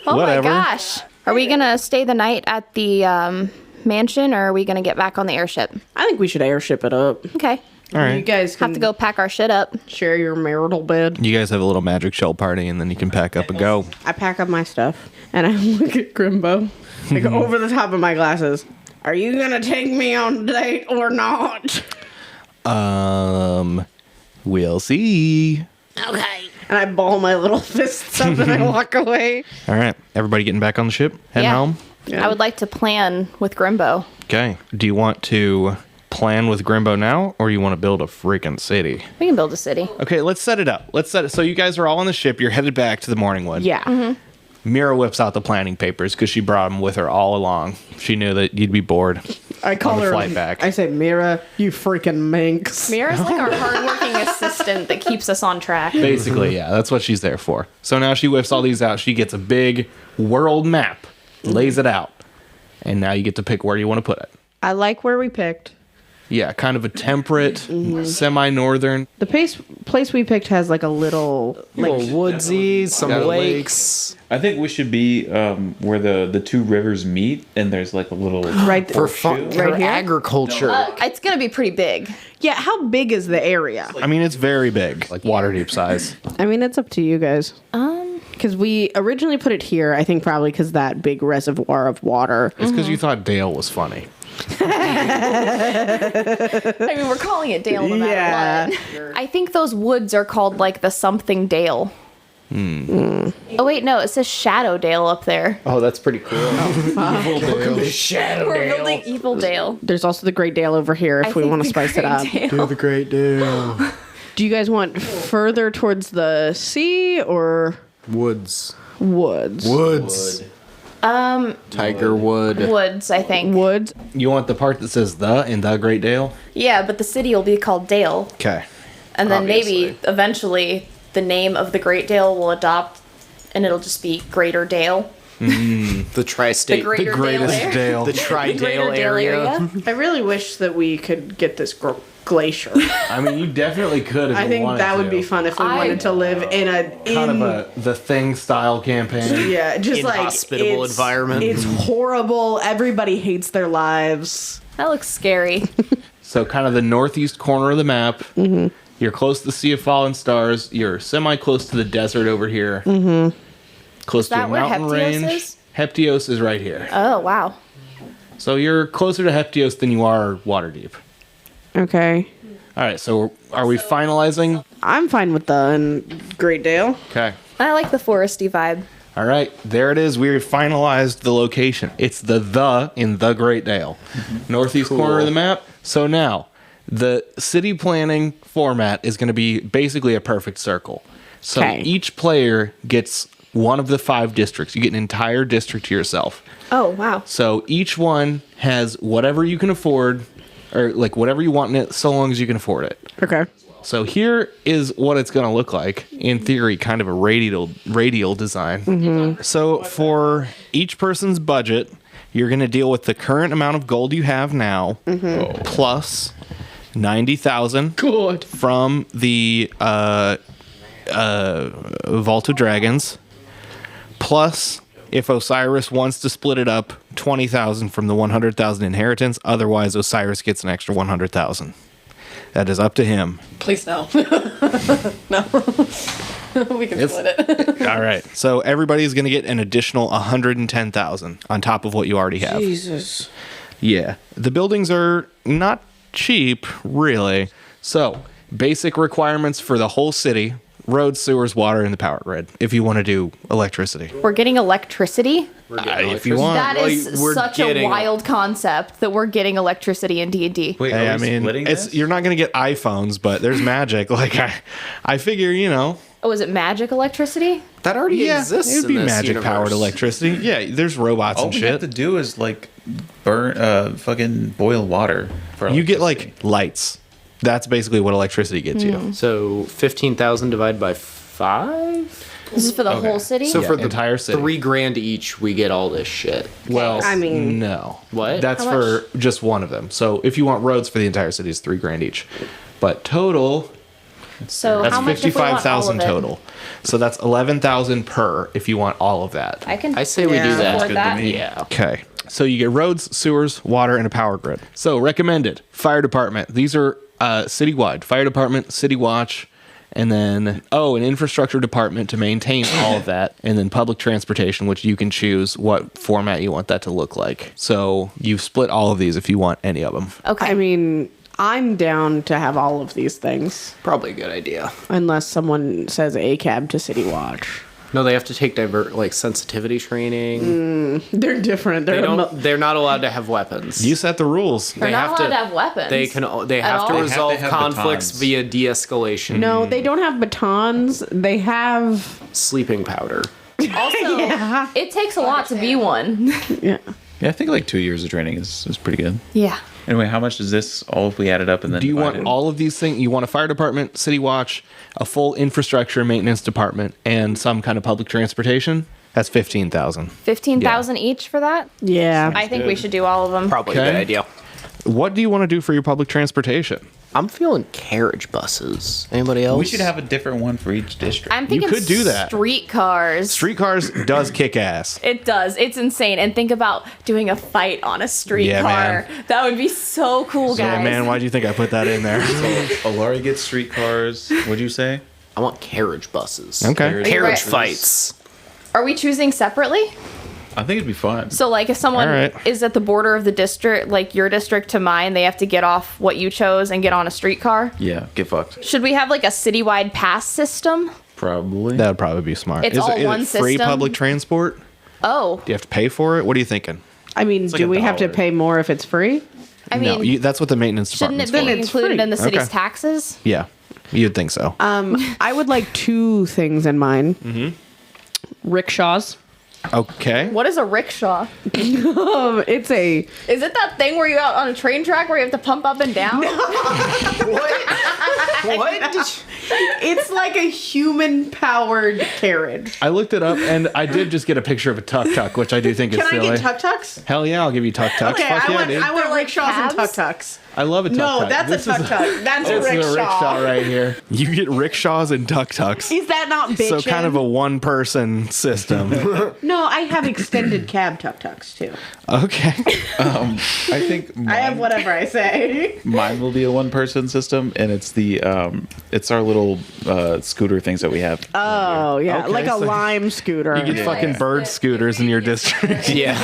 Oh Whatever. my gosh. Are we going to stay the night at the mansion or are we going to get back on the airship? I think we should airship it up. Okay. All right. You guys can Have to go pack our shit up. share your marital bed. You guys have a little Magic Shell party and then you can pack up and go. I pack up my stuff and I look at Grimbo, like over the top of my glasses. Are you gonna take me on a date or not? We'll see. Okay. And I ball my little fists up and I walk away. All right. Everybody getting back on the ship? Heading home? Yeah. I would like to plan with Grimbo. Okay. Do you want to plan with Grimbo now or you want to build a freaking city? We can build a city. Okay, let's set it up. So you guys are all on the ship. You're headed back to the Morningwood. Yeah. Mira whips out the planning papers because she brought them with her all along. She knew that you'd be bored. I call On the her. flight back. I say, Mira, you freaking minx. Mira's like our hardworking assistant that keeps us on track. Basically, yeah, that's what she's there for. So now she whips all these out. She gets a big world map, lays it out, and now you get to pick where you want to put it. I like where we picked. Yeah, kind of a temperate, semi-northern. The place we picked has like a little Little woodsy, some Got a lake. lakes. I think we should be where the two rivers meet, and there's like a little right For fun, Right for here? agriculture. It's going to be pretty big. Yeah, how big is the area? I mean, it's very big, like water deep size. I mean, it's up to you guys. Because we originally put it here, I think probably because that big reservoir of water. It's because you thought Dale was funny. I mean, we're calling it Dale no matter what. I think those woods are called like the something Dale. Oh, wait, no, it says Shadow Dale up there. Oh, that's pretty cool. We're building Evil Dale. There's also the Great Dale over here if we want to spice it up. Do the great deal. Do you guys want further towards the sea or Woods. woods? Woods. Tiger Wood. Woods, I think. Woods. You want the part that says the in the Great Dale? Yeah, but the city will be called Dale. Okay. And then Obviously. maybe eventually the name of the Great Dale will adopt and it'll just be Greater Dale. The tri-state. The greater Greatest Dale. Dale. The tri-Dale Greater Dale area. I really wish that we could get this glacier. I mean, you definitely could if I you think wanted that would to. be fun if we wanted to live in a Kind of a The Thing style campaign. yeah, just like Inhospitable it's- environment. It's horrible. Everybody hates their lives. That looks scary. So kind of the northeast corner of the map. Mm-hmm. You're close to the Sea of Fallen Stars. You're semi-close to the desert over here. Mm-hmm. Close to a that where mountain Heptios range. is? Heptios is right here. Oh, wow. So you're closer to Heptios than you are Waterdeep. Okay. All right, so are we finalizing? I'm fine with the Great Dale. Okay. I like the foresty vibe. All right, there it is. We finalized the location. It's the in the Great Dale. Northeast corner of the map. So now, the city planning format is going to be basically a perfect circle. So Okay. each player gets one of the 5 districts. You get an entire district to yourself. Oh, wow. So each one has whatever you can afford, or like whatever you want in it, so long as you can afford it. Okay. So here is what it's going to look like. In theory, kind of a radial design. So for each person's budget, you're going to deal with the current amount of gold you have now, plus 90,000 Good. from the Vault of Dragons, plus if Osiris wants to split it up, 20,000 from the 100,000 inheritance. Otherwise, Osiris gets an extra 100,000. That is up to him. Please no. We can split it. All right. So everybody's going to get an additional 110,000 on top of what you already have. Jesus. Yeah. The buildings are not cheap, really. So, basic requirements for the whole city: roads, sewers, water, and the power grid. If you want to do electricity. We're getting electricity? If you want. That is Well, we're such a getting- wild concept that we're getting electricity in D&D. Wait, Hey, are I we mean, splitting it's this? you're not going to get iPhones, but there's magic. Like I figure, you know, Oh, is it magic electricity? That already exists. it would be in this magic powered universe. electricity. Yeah, there's robots All and we shit. have to do is like burn, fucking boil water. For You get electricity. like lights. That's basically what electricity gets you. So 15,000 divided by 5. This is for the whole city? So for the entire city. $3,000 each, we get all this shit. Well, I mean- no. What? That's How for just one of them. So if you want roads for the entire city, it's $3,000 each. But total, so that's how much if we want all 55,000 of it? total. So that's 11,000 per if you want all of that. I can I say we do Yeah. that. afford good to that. me. Yeah. Okay. So you get roads, sewers, water, and a power grid. So recommended fire department. These are citywide. Fire department, city watch, and then an infrastructure department to maintain all of that, and then public transportation, which you can choose what format you want that to look like. So you've split all of these if you want any of them. Okay. I mean, I'm down to have all of these things, Probably a good idea. unless someone says a cab to City Watch. No, they have to take sensitivity training. They're different. They don't. They're not allowed to have weapons. You set the rules. They're they not have allowed to- to have weapons. They can. They At have all? to They have to resolve have conflicts batons. via de-escalation. No, they don't have batons. They have. Sleeping powder. Also, it takes a lot to be one. Yeah. Yeah, I think like 2 years of training is pretty good. Yeah. Anyway, how much is this all if we add it up and then Do you divide want it? all of these things? You want a fire department, city watch, a full infrastructure maintenance department, and some kind of public transportation? That's 15,000. 15,000 each for that? Yeah. I think we should do all of them. Probably a Okay. good idea. What do you want to do for your public transportation? I'm feeling carriage buses. Anybody else? We should have a different one for each district. I'm thinking could do that. streetcars. Streetcars does kick ass. It does. It's insane. And think about doing a fight on a streetcar. man. That would be so cool, Yeah, guys. man, why'd you think I put that in there? Alari gets streetcars. What'd you say? I want carriage buses. Okay. Are you Carriage right? fights. Are we choosing separately? I think it'd be fun. So, like, if someone All right. is at the border of the district, like your district to mine, they have to get off what you chose and get on a streetcar. Yeah, get fucked. Should we have like a citywide pass system? Probably. That would probably be smart. It's all is one it free system? public transport? Oh, Do you have to pay for it? What are you thinking? I mean, like do we have to $1. pay more if it's free? I mean, No, that's what the maintenance shouldn't department's it be for. it's included free. in the city's Okay. taxes? Yeah, you'd think so. I would like two things in mind. Mm-hmm. Rickshaws. Okay. What is a rickshaw? It's a Is it that thing where you out on a train track where you have to pump up and down? What? it's like a human powered carriage. I looked it up and I did just get a picture of a tuk-tuk, which I do think Can is I silly. get tuk tuks? Hell yeah, I'll give you tuk-tuks. Okay, Fuck I yeah, want dude. I want They're like rickshaws and cabs? tuk tuks. I love a tuk-tuk. No, that's This a is tuk tuk. That's a This is a rickshaw rickshaw. right here. You get rickshaws and tuk-tuks. Is that not bitchin'? So kind of a one-person system. No, I have extended cab tuk tuks too. Okay. I think I have whatever I say. mine will be a one-person system, and it's it's our little scooter things that we have. Oh yeah, Okay, like a so lime scooter. You get fucking bird scooters in your district. Yeah.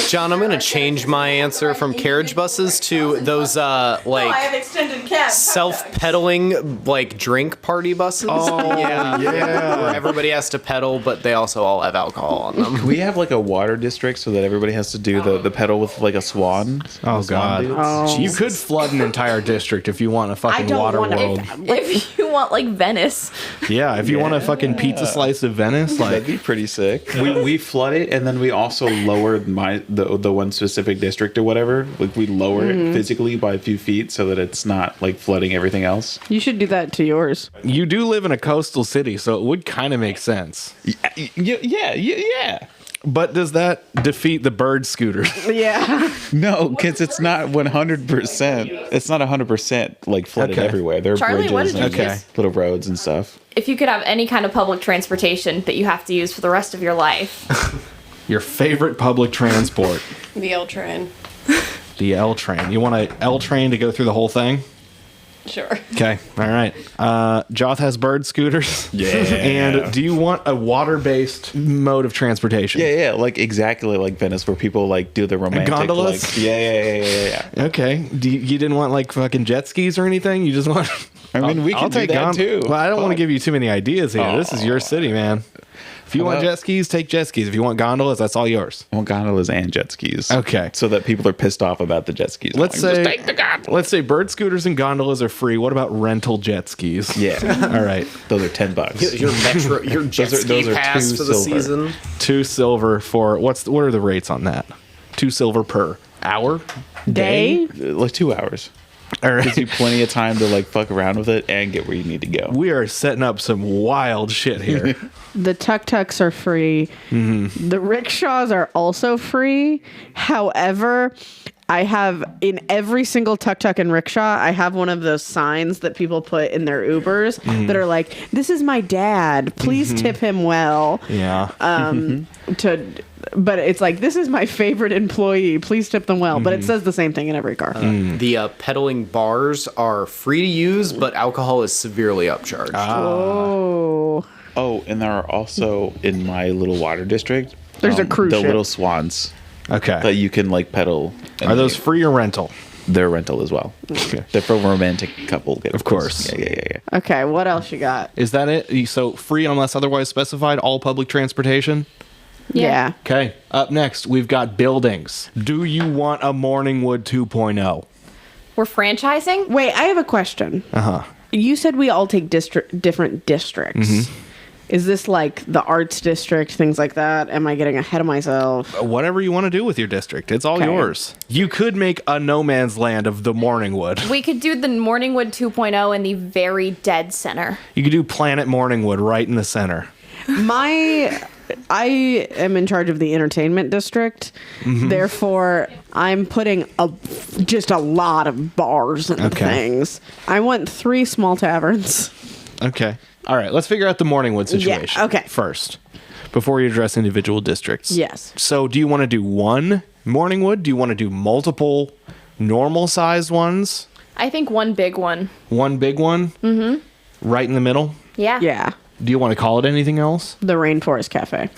John, I'm gonna change my answer from carriage buses to those extended cab. self-pedaling like drink party buses. Oh yeah. Where everybody has to pedal, but they also all have alcohol on them. We have like a water district so that everybody has to do the pedal with like a swan. Oh The swan god. dudes. You could flood an entire district if you want a I fucking don't water want world. If you want like Venice. Yeah, if you want a fucking pizza slice of Venice, That'd like be pretty sick. We flood it, and then we also lower the one specific district or whatever. Like we lower it physically by a few feet so that it's not like flooding everything else. You should do that to yours. you do live in a coastal city, so it would kind of make sense. Yeah. But does that defeat the bird scooters? Yeah. No, because it's not 100%. It's not 100% like flooded Okay. everywhere. There are Charlie, what bridges did you and Okay. little roads and stuff. If you could have any kind of public transportation that you have to use for the rest of your life, Your favorite public transport, The L train. the L train. You want a L train to go through the whole thing? Sure. Okay. All right. Joth has bird scooters. Yeah. And do you want a water-based mode of transportation? Yeah, like exactly like Venice, where people like do the romantic gondolas? Like, yeah. Okay. You didn't want like fucking jet skis or anything? You just want... I mean, we can do that too. Well, I don't want to give you too many ideas here. This is your city, man. If you want jet skis, take jet skis. If you want gondolas, that's all yours. I want gondolas and jet skis. Okay. So that people are pissed off about the jet skis. Let's Like, say just take the gondola. let's say bird scooters and gondolas are free. What about rental jet skis? Yeah. All right. Those are $10. Your jet ski those are pass two for the silver. season. $2 for what are the rates on that? $2 per hour? Day? Like 2 hours. All Gives right. you plenty of time to like fuck around with it and get where you need to go. We are setting up some wild shit here. The tuk-tuks are free. The rickshaws are also free. However, I have in every single tuk-tuk and rickshaw, I have one of those signs that people put in their Ubers that are like, "This is my dad. Please tip him well." Yeah. But it's like, "This is my favorite employee. Please tip them well." But it says the same thing in every car. The pedaling bars are free to use, but alcohol is severely upcharged. Oh. Oh, and there are also in my little water district. There's a cruise the ship. little swans that Okay. you can like pedal. And Are those free or rental? They're rental as well. Okay. They're for romantic couple. Of course. Yeah. Okay, what else you got? Is that it? So free unless otherwise specified, all public transportation? Yeah. Okay. Up next, we've got buildings. Do you want a Morningwood 2.0? We're franchising? Wait, I have a question. Uh-huh. You said we all take different districts. Is this like the arts district, things like that? Am I getting ahead of myself? Whatever you want to do with your district. It's all Okay. yours. You could make a no man's land of the Morningwood. We could do the Morningwood 2.0 in the very dead center. You could do Planet Morningwood right in the center. I am in charge of the entertainment district. Therefore, I'm putting just a lot of bars and Okay. things. I want 3 small taverns. Okay. All right. Let's figure out the Morningwood situation okay. first before you address individual districts. Yes. So do you want to do one Morningwood? Do you want to do multiple normal sized ones? I think one big one. One big one? Mm-hmm. Right in the middle? Yeah. Yeah. Do you want to call it anything else? The Rainforest Cafe.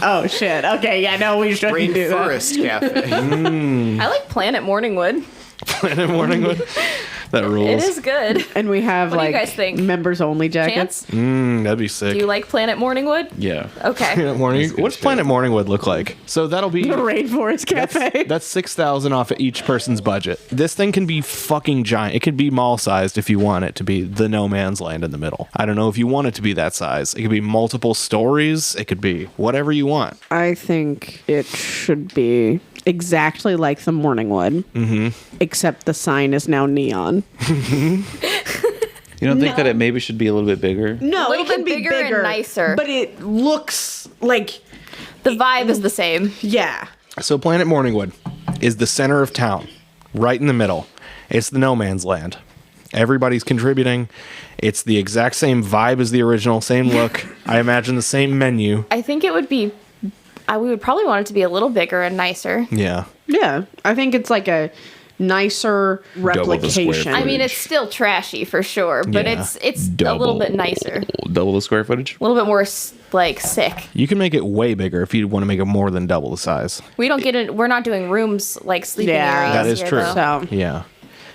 Oh, shit. Okay, yeah, no, we shouldn't do that. Rainforest Cafe. I like Planet Morningwood. Planet Morningwood? That rules. It is good. And we have, What do like, you guys think? members only jackets. Chance? That'd be sick. Do you like Planet Morningwood? Yeah. Okay. Planet Morning. What's Planet Morningwood look like? So that'll be The Rainforest Cafe. that's 6,000 off of each person's budget. This thing can be fucking giant. It could be mall sized if you want it to be the no man's land in the middle. I don't know if you want it to be that size. It could be multiple stories. It could be whatever you want. I think it should be exactly like the Morningwood, except the sign is now neon. You don't think that it maybe should be a little bit bigger? No, A little it can bit be bigger and nicer. but it looks like The vibe is the same. yeah. So Planet Morningwood is the center of town, right in the middle. It's the no man's land. Everybody's contributing. It's the exact same vibe as the original, same look. I imagine the same menu. I think it would be. We would probably want it to be a little bigger and nicer. Yeah. Yeah, I think it's like a nicer the square replication. I mean, it's still trashy for sure, but Yeah. it's a little bit nicer, Double the square footage? a little bit more like sick. You can make it way bigger if you want to make it more than double the size. We don't get it. We're not doing rooms like sleeping Yeah, areas. That is here, true. though. So Yeah.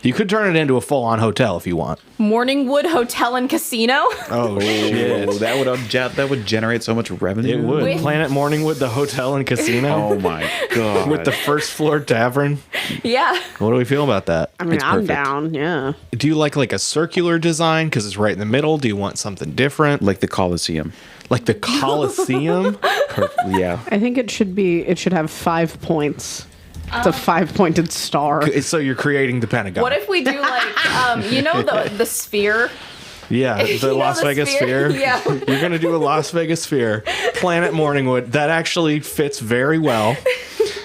You could turn it into a full-on hotel if you want. Morningwood Hotel and Casino. Oh, shit. Oh, that would generate so much revenue. It would. With- Planet Morningwood, the hotel and casino. Oh my god. With the first floor tavern. Yeah. What do we feel about that? I mean, It's I'm perfect. down. Yeah. Do you like a circular design because it's right in the middle? Do you want something different? like the Coliseum. Like the Colosseum? Yeah. I think it should have 5 points. It's a 5-pointed star. So you're creating the Pentagon. What if we do like, you know, the sphere? Yeah, You the know Las the Vegas sphere? sphere. Yeah. You're going to do a Las Vegas sphere. Planet Morningwood. That actually fits very well.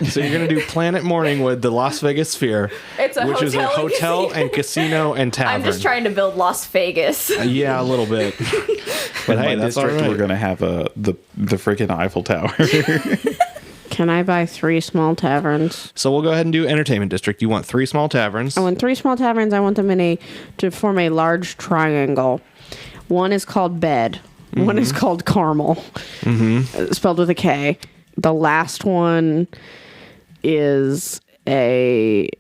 So you're going to do Planet Morningwood, the Las Vegas sphere, It's a which is a hotel and hotel casino. and casino and tavern. I'm just trying to build Las Vegas. Yeah, a little bit. But In hey, my that's all district, right. we're gonna have the freaking Eiffel Tower. Can I buy 3 small taverns? So we'll go ahead and do entertainment district. You want 3 small taverns. I want 3 small taverns. I want them to form a large triangle. One is called Bed. One is called Caramel, spelled with a K. The last one is a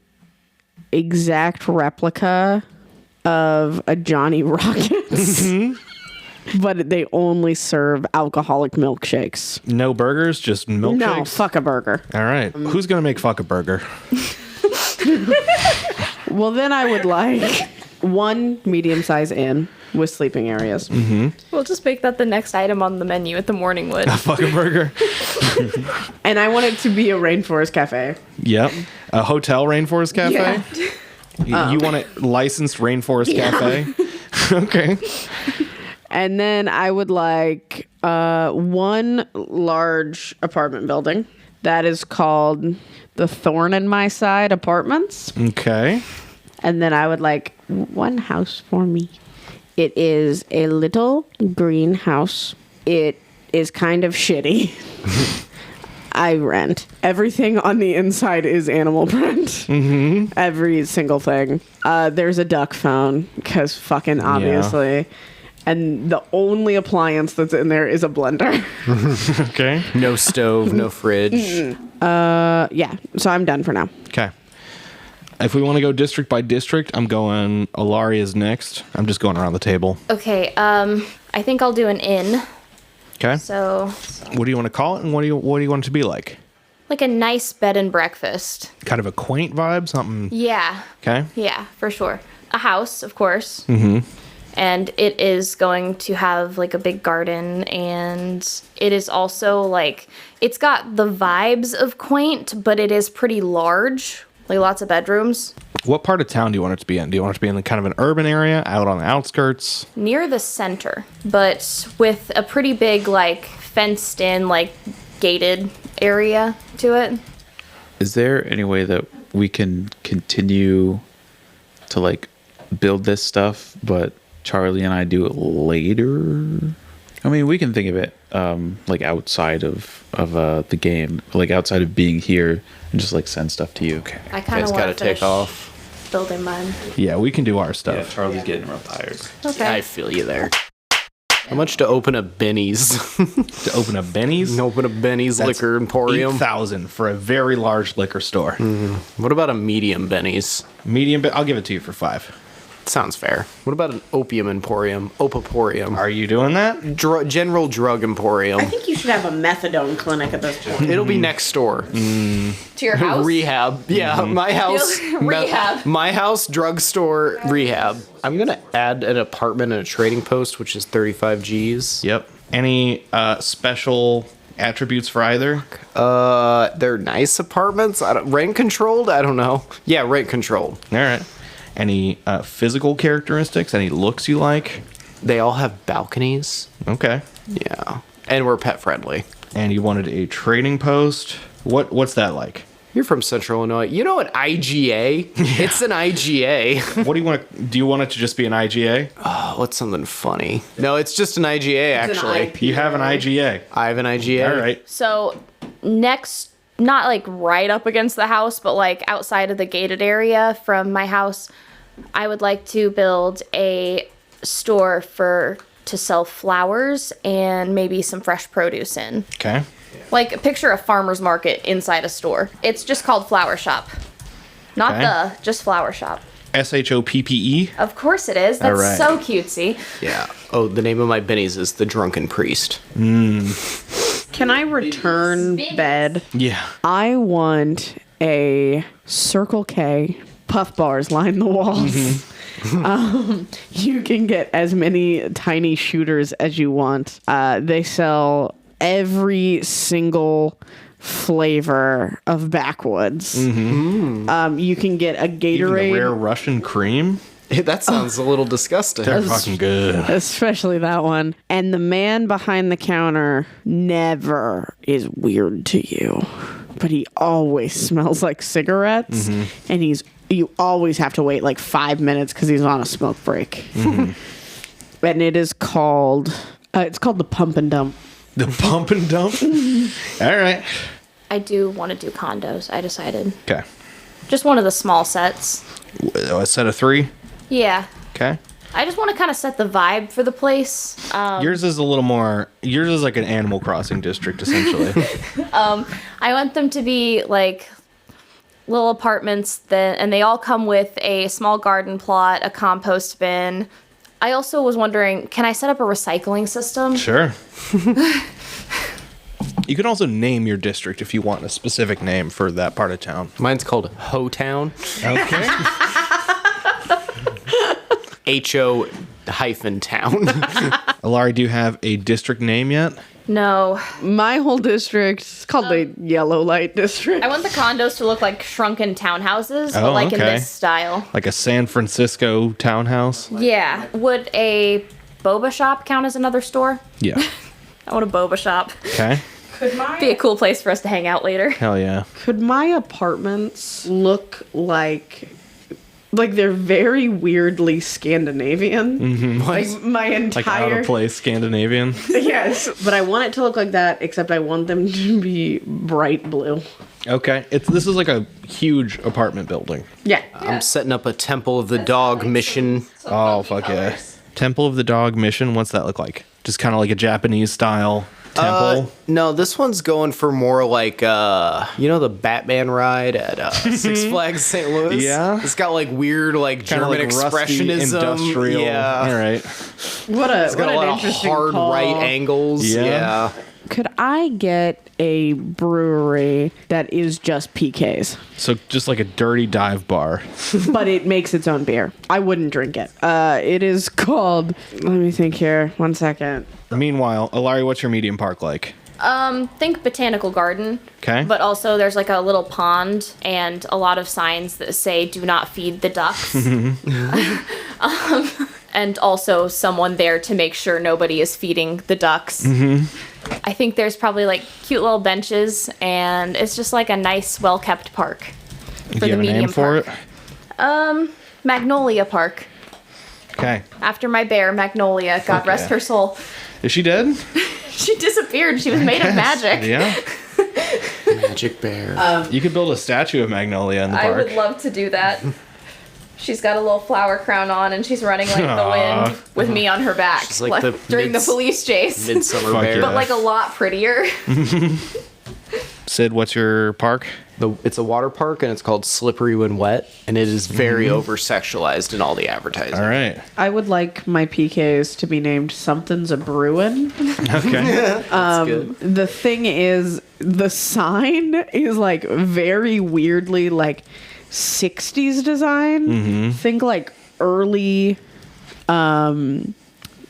exact replica of a Johnny Rockets, but they only serve alcoholic milkshakes. No burgers, just milkshakes? No, fuck a burger. All right. Who's going to make fuck a burger? Well, then I would like 1 medium-sized inn with sleeping areas. We'll just make that the next item on the menu at the Morningwood. Fuck a burger? And I want it to be a rainforest cafe. Yep. A hotel rainforest cafe? Yeah. You want a licensed rainforest cafe? Okay. And then I would like 1 large apartment building that is called the Thorn in My Side Apartments. Okay. And then I would like 1 house for me. It is a little greenhouse. It is kind of shitty. I rent. Everything on the inside is animal print. Every single thing. There's a duck phone, because fucking obviously. And the only appliance that's in there is a blender. Okay. No stove, no fridge. Yeah, so I'm done for now. Okay. If we want to go district by district, I'm going Alaria's next. I'm just going around the table. Okay, I think I'll do an inn. Okay. So, What do you want to call it, and what do you want it to be like? like a nice bed and breakfast. Kind of a quaint vibe, something. Yeah. Okay. Yeah, for sure. A house, of course. And it is going to have like a big garden, and it is also like, it's got the vibes of quaint, but it is pretty large, like lots of bedrooms. What part of town do you want it to be in? Do you want it to be in kind of an urban area, out on the outskirts? Near the center, but with a pretty big like fenced in, like gated area to it. Is there any way that we can continue to like build this stuff, but Charlie and I do it later? I mean, we can think of it like outside of the game, like outside of being here, and just like send stuff to you. Okay. I kind of Guys want gotta to take off. building mine. Yeah, we can do our Yeah, stuff. Charlie's getting real tired. Okay. I feel you there. How much to open a Benny's? To open a Benny's? Open a Benny's That's liquor emporium. 8,000 for a very large liquor store. What about a medium Benny's? Medium, I'll give it to you for 5. Sounds fair. What about an opium emporium? Opaporium. Are you doing that? General drug emporium. I think you should have a methadone clinic at this point. It'll be next door. To your house? Rehab. Yeah, my house. Rehab. My house, drugstore, rehab. I'm going to add an apartment and a trading post, which is 35 Gs. Yep. Any special attributes for either? They're nice apartments. Rent controlled? I don't know. Yeah, rent controlled. All right. Any physical characteristics? Any looks you like? They all have balconies. Okay. Yeah. And we're pet friendly. And you wanted a trading post? What's that like? You're from Central Illinois. You know an IGA? It's an IGA. What do you want? Do you want it to just be an IGA? Oh, what's something funny? No, it's just an IGA, actually. You have an IGA. I have an IGA. All right. So next, not like right up against the house, but like outside of the gated area from my house, I would like to build a store to sell flowers and maybe some fresh produce in. Okay. Like picture a farmer's market inside a store. It's just called Flower Shop. Not Okay. just Flower Shop. SHOPPE. Of course it is. That's right. so cutesy. Yeah. Oh, the name of my Benny's is The Drunken Priest. Can I return Bed? Yeah. I want a Circle K puff bars line the walls. You can get as many tiny shooters as you want. They sell every single flavor of backwoods. You can get a Even Gatorade. the rare Russian cream. That sounds a little disgusting. They're fucking good. Especially that one. And the man behind the counter never is weird to you, but he always smells like cigarettes, and you always have to wait like 5 minutes because he's on a smoke break. And it is called it's called the Pump and Dump. The pump and dump. All right. I do want to do condos, I decided. Okay. Just one of the small sets. A set of 3? Yeah. Okay. I just want to kind of set the vibe for the place. Yours is a little more. Yours is like an Animal Crossing district, essentially. I want them to be like little apartments and they all come with a small garden plot, a compost bin. I also was wondering, can I set up a recycling system? Sure. You can also name your district if you want a specific name for that part of town. Mine's called Ho Town. Okay. HO-town. Alari, do you have a district name yet? No. My whole district is called the Yellow Light District. I want the condos to look like shrunken townhouses, Oh, but like in okay. this style. Like a San Francisco townhouse? Yeah. Would a boba shop count as another store? Yeah. I want a boba shop. Okay. Be a cool place for us to hang out later. Hell yeah. Could my apartments look like they're very weirdly Scandinavian? Like my Like out entire of place Scandinavian. yes, but I want it to look like that. Except I want them to be bright blue. Okay. This is like a huge apartment building. Yeah. I'm setting up a Temple of the Dog mission. Oh, fuck yeah. Temple of the Dog mission. What's that look like? Just kind of like a Japanese style temple? No, this one's going for more like, the Batman ride at Six Flags St. Louis? Yeah. It's got like weird, like Kinda German like rusty, expressionism. industrial. Yeah. All right. It's got a lot of interesting hard call. right angles. Yeah. Yeah. Could I get a brewery that is just PKs, So just like a dirty dive bar. but it makes its own beer? I wouldn't drink it. It is called. Let me think here. 1 second. Meanwhile, Alari, what's your medium park like? Think botanical garden. Okay. But also there's like a little pond and a lot of signs that say do not feed the ducks. And also someone there to make sure nobody is feeding the ducks. I think there's probably like cute little benches and it's just like a nice, well-kept park. Do you have a name for it? Magnolia Park. Okay. After my bear, Magnolia, God rest yeah. her soul. Is she dead? She disappeared. She was made of magic. Yeah. Magic bear. You could build a statue of Magnolia in the I park. would love to do that. She's got a little flower crown on and she's running like the wind with me on her back She's like the during the police chase. Midsummer Fuck bear. yeah. But like a lot prettier. Sid, what's your park? It's a water park and it's called Slippery When Wet, and it is very over-sexualized in all the advertising. All right. I would like my PKs to be named Something's a Brewin'. Okay. That's good. The thing is, the sign is like very weirdly like 60s design. Think like early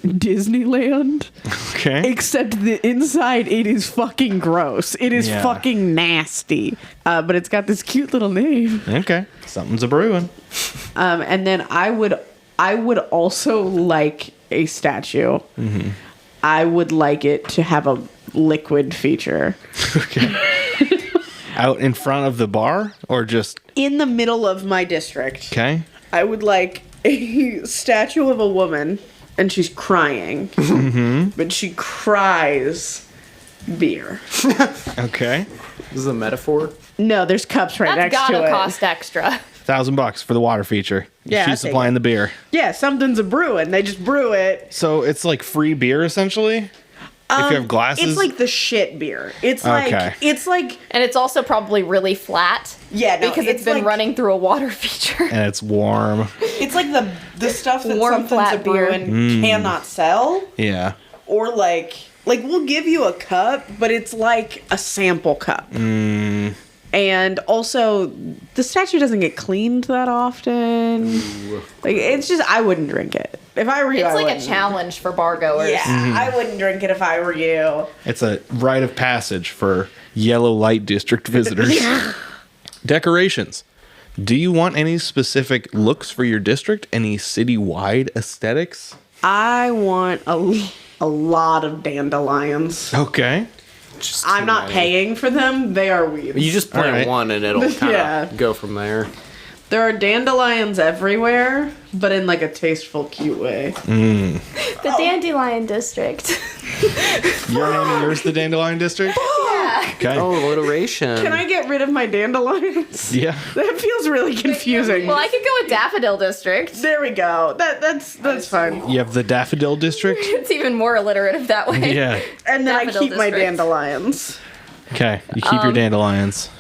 Disneyland. Okay. Except the inside, it is fucking gross. It is Yeah. fucking nasty. But it's got this cute little name. Okay. Something's a brewing. And then I would also like a statue. I would like it to have a liquid feature. Okay. Out in front of the bar or just In the middle of my district, okay? I would like a statue of a woman, and she's crying. But she cries beer. Okay. This is a metaphor. No, there's cups right That's next to gotta it. cost extra. $1,000 for the water feature. Yeah, I'll She's take supplying the beer. Yeah, something's a brewing. They just brew it. So it's like free beer essentially? If you have glasses? It's like the shit beer. It's like Okay. it's like And it's also probably really flat. yeah, no, Because it's been like, running through a water feature. and it's warm. It's like the stuff that Warm, something's flat a beer. brewing cannot sell, Yeah. or like we'll give you a cup, but it's like a sample cup. And also, the statue doesn't get cleaned that often. Like it's just, I wouldn't drink it if I were you. It's I like a wouldn't. challenge for bar goers. Yeah, I wouldn't drink it if I were you. It's a rite of passage for Yellow Light District visitors. Decorations. Do you want any specific looks for your district? Any citywide aesthetics? I want a lot of dandelions. Okay. Just I'm too not many. paying for them. They are weeds. You just plant Alright. one and it'll kind of Yeah. go from there. There are dandelions everywhere, but in like a tasteful, cute way. The Dandelion District. Your name and yours, the Dandelion District? back. Okay. Oh, alliteration. Can I get rid of my dandelions? Yeah. That feels really confusing. Well, I could go with Daffodil District. There we go. That's fine. You have the Daffodil District? It's even more alliterative that way. Yeah. And then Daffodil I keep my District. dandelions. Okay. You keep your dandelions.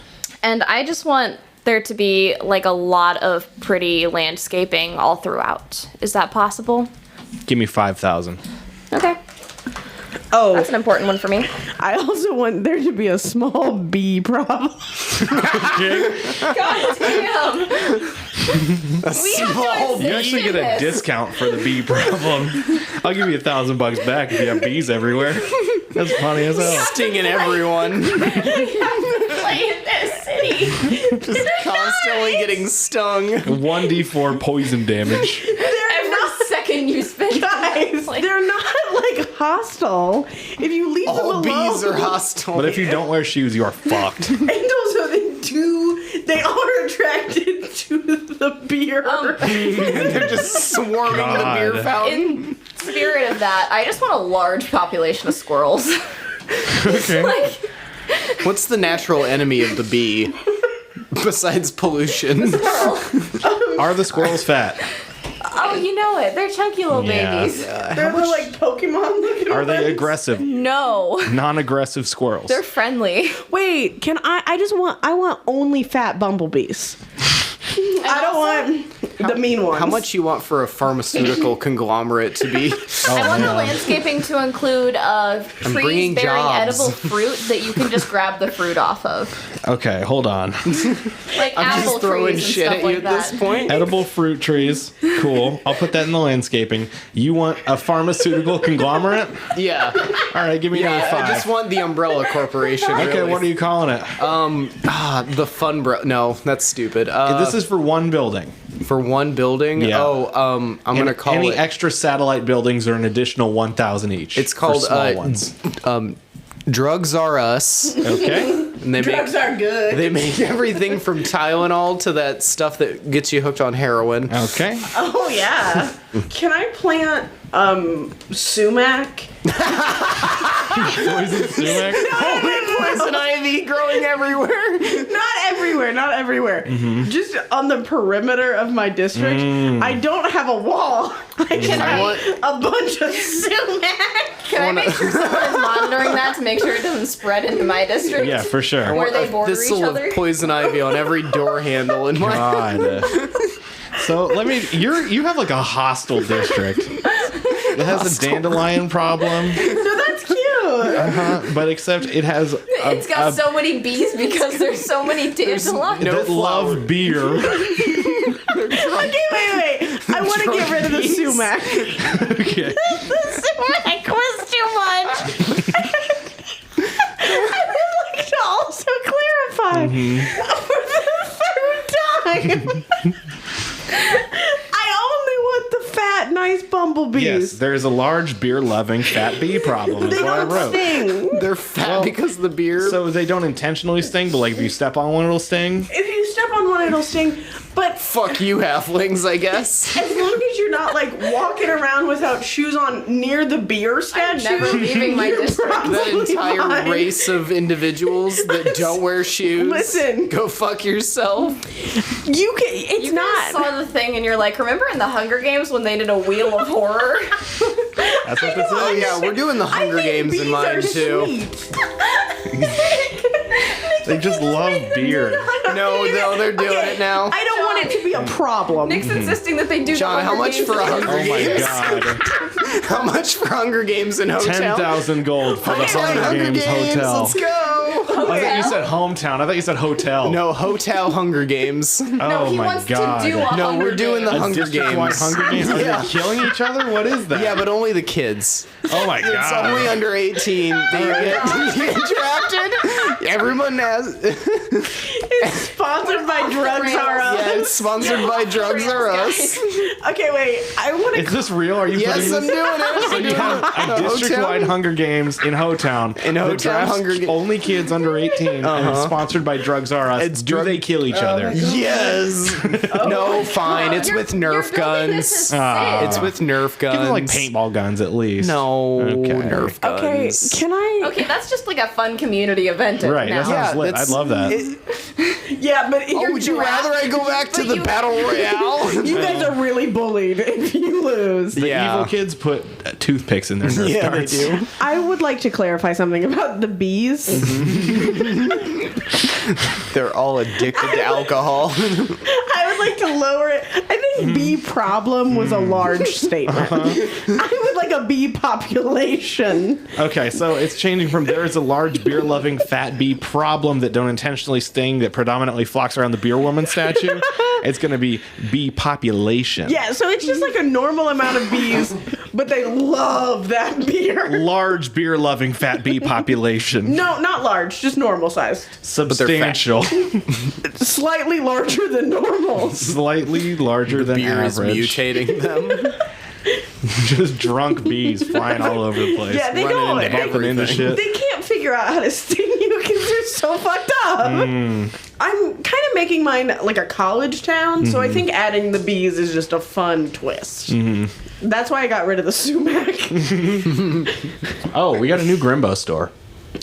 And I just want there to be like a lot of pretty landscaping all throughout. Is that possible? Give me 5,000. Okay. Oh, That's an important one for me. I also want there to be a small bee problem. God damn. Small You actually get a discount for the bee problem. I'll give you $1,000 back if you have bees everywhere. That's funny as hell. stinging everyone. Play in this city. Just constantly getting stung. 1d4 poison damage. Every second you spend. Guys, Like- they're not like hostile. If you leave them All alone. bees are hostile. But if you don't wear shoes, you are fucked. And also they are attracted to the beer. they're just swarming the beer God. fountain. In spirit of that, I just want a large population of squirrels. Okay. Like, What's the natural enemy of the bee? Besides pollution. Are the squirrels fat? oh, you know it. They're chunky little Yeah. babies. They're the, like Pokemon looking Are they ones. aggressive? No. Non-aggressive squirrels. They're friendly. Wait, can I want only fat bumblebees. I don't want the mean ones. How much you want for a pharmaceutical conglomerate to be? I want the man. landscaping to include trees bringing bearing jobs. edible fruit that you can just grab the fruit off of. Okay, hold on. Like I'm apple just throwing trees and shit stuff at you like at that. this point. Edible fruit trees. Cool. I'll put that in the landscaping. You want a pharmaceutical conglomerate? Yeah. All right, give me Yeah, another 5. I just want the Umbrella Corporation. Okay, really. what are you calling it? The fun No, that's stupid. This is for one building. for one building. Yeah. I'm gonna call Any it. extra satellite buildings are an additional 1,000 each. It's for called small ones. Drugs Are Us, Okay. and they Drugs make are good. they make everything from Tylenol to that stuff that gets you hooked on heroin. Okay. Oh yeah. Can I plant sumac? Poison sumac. Poison ivy growing everywhere. Not everywhere. Just on the perimeter of my district. I don't have a wall. I can have a bunch of sumac. Can I make sure someone is monitoring that to make sure it doesn't spread into my district? Yeah, for sure. Where they border each Thistle other? of poison ivy on every door handle in my. God. So let me. You have like a hostile district. It has a dandelion problem, No, that's cute. but except it has. It's got so many bees because there's so many dandelions. no that flower. love beer. Okay, wait. I want to get rid of the sumac. Okay. The sumac was too much. I would like to also clarify for the third time. I only want the fat, nice bumblebees. Yes, there is a large beer-loving fat bee problem. They Is what I don't wrote. sting. They're fat because of the beer. So they don't intentionally sting, but like if you step on one, it'll sting. If you step on one, it'll sting. But Fuck you, halflings, I guess. as long as you're not like walking around without shoes on near the beer statue, never leaving my you're district. That probably entire fine. race of individuals that don't wear shoes. Listen. Go fuck yourself. You can. It's You not. guys saw the thing and you're like, remember in the Hunger Games when they did a Wheel of Horror? That's what this Oh is. yeah, we're doing the I Hunger think Games bees in mine are too. sweet. They just love beer. No, they're doing it now. I don't want it to be a problem. Nick's insisting that they do John, the how Hunger much Games for a in Hunger Oh my Games? god. How much for Hunger Games in hotel? 10,000 gold for the Hunger Games hotel. Let's go. I thought you said hometown. I thought you said hotel. No, hotel Hunger Games. No, Oh he my wants god. to do a No, Hunger we're doing the Games. Hunger District-wide Games. Hunger Games? Are Yeah. they killing each other? What is that? Yeah, but only the kids. Oh my It's god. only under 18 that you get drafted. Everyone has. It's sponsored by Drugs R Us. Yeah, it's sponsored by Drugs R Us. Okay, wait. I want to. Is this real? Are you Yes, putting I'm this? doing it. So you have a district-wide Hunger Games in Hotown. In that Hotown drafts Hunger Games. only kids under 18, and it's sponsored by Drugs R Us. It's Do they kill each other? Yes. No, fine. It's with Nerf guns. It's with Nerf guns. Give them like paintball guns at least. No, Okay. Nerf guns. Okay, can I? Okay, that's just like a fun community event. Right, that now. sounds lit. I'd love that. Yeah, but Oh, would you rather I go back to the Battle Royale? you guys are really bullied if you lose. The evil kids put toothpicks in their Nerf Yeah, they darts. do. I would like to clarify something about the bees. They're all addicted to alcohol. I would like to lower it. I think bee problem was a large statement. I would like a bee population. Okay, so it's changing from there is a large beer-loving fat bee problem that don't intentionally sting that predominantly flocks around the beer woman statue. It's going to be bee population. Yeah, so it's just like a normal amount of bees, but they love that beer. Large beer-loving fat bee population. No, not large, just normal sized. Substantial. Slightly larger than normal. Slightly larger than Beer is average. mutating them. Just drunk bees flying all over the place. Yeah, they Running go. into Bumping into shit. They can't figure out how to sting you because they're so fucked up. I'm kind of making mine like a college town, so I think adding the bees is just a fun twist. That's why I got rid of the sumac. Oh, we got a new Grimbo store.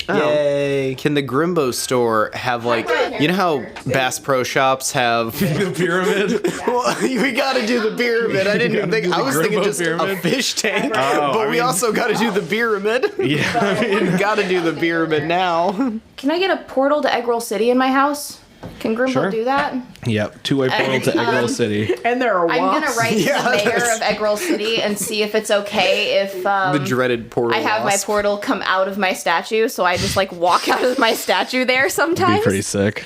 Yay. Can the Grimbo store have like, you know how Bass Pro Shops have The pyramid. well, we gotta do the pyramid. I didn't even think, I was thinking Grimbo just a pyramid? fish tank, Oh, but I we mean- also gotta do the pyramid. Yeah, We gotta do the pyramid now. Can I get a portal to Eggroll City in my house? Can Grimble Sure. do that? Yep. Two-way portal to Eggroll City. And there are I'm gonna wasps. write to Yeah, the mayor that's- of Eggroll City and see if it's okay if The dreaded portal I have my wasp. portal come out of my statue, so I just like walk out of my statue there Be sometimes. pretty sick.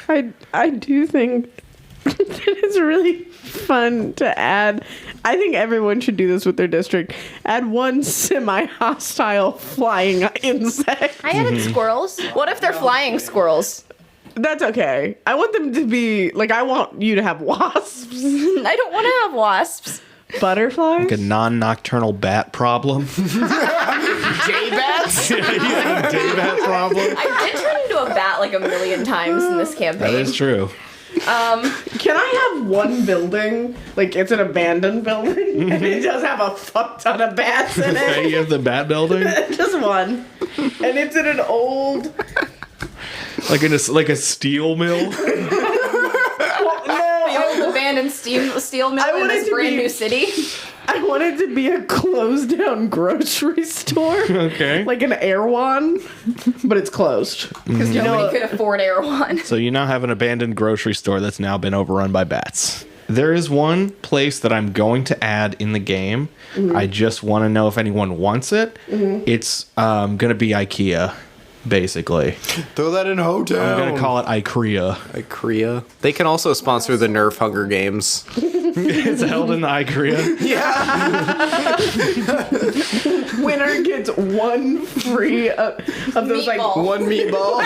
I do think that it's really fun to add. I think everyone should do this with their district. Add one semi-hostile flying insect. I added squirrels. What if they're flying squirrels? That's okay. I want them to be like, I want you to have wasps. I don't want to have wasps. Butterflies? Like a non-nocturnal bat problem. J-Bats? Day-bat problem. I did turn into a bat like a million times in this That campaign. is true. Can I have one building? Like, it's an abandoned building, and it does have a fuck ton of bats in Okay, it. you have the bat building? Just one. And it's in an old... Like a steel mill? The old abandoned steel mill I in want this it to brand be- new city. I want it to be a closed down grocery store. Okay. Like an Erewhon, but it's closed. Because nobody could afford Erewhon. So you now have an abandoned grocery store that's now been overrun by bats. There is one place that I'm going to add in the game. I just want to know if anyone wants it. It's going to be IKEA, basically. Throw that in Hotel. I'm going to call it IKEA. Korea. They can also sponsor the Nerf Hunger Games. It's held in the IKEA. Winner gets one free of those like Meatball. One meatball.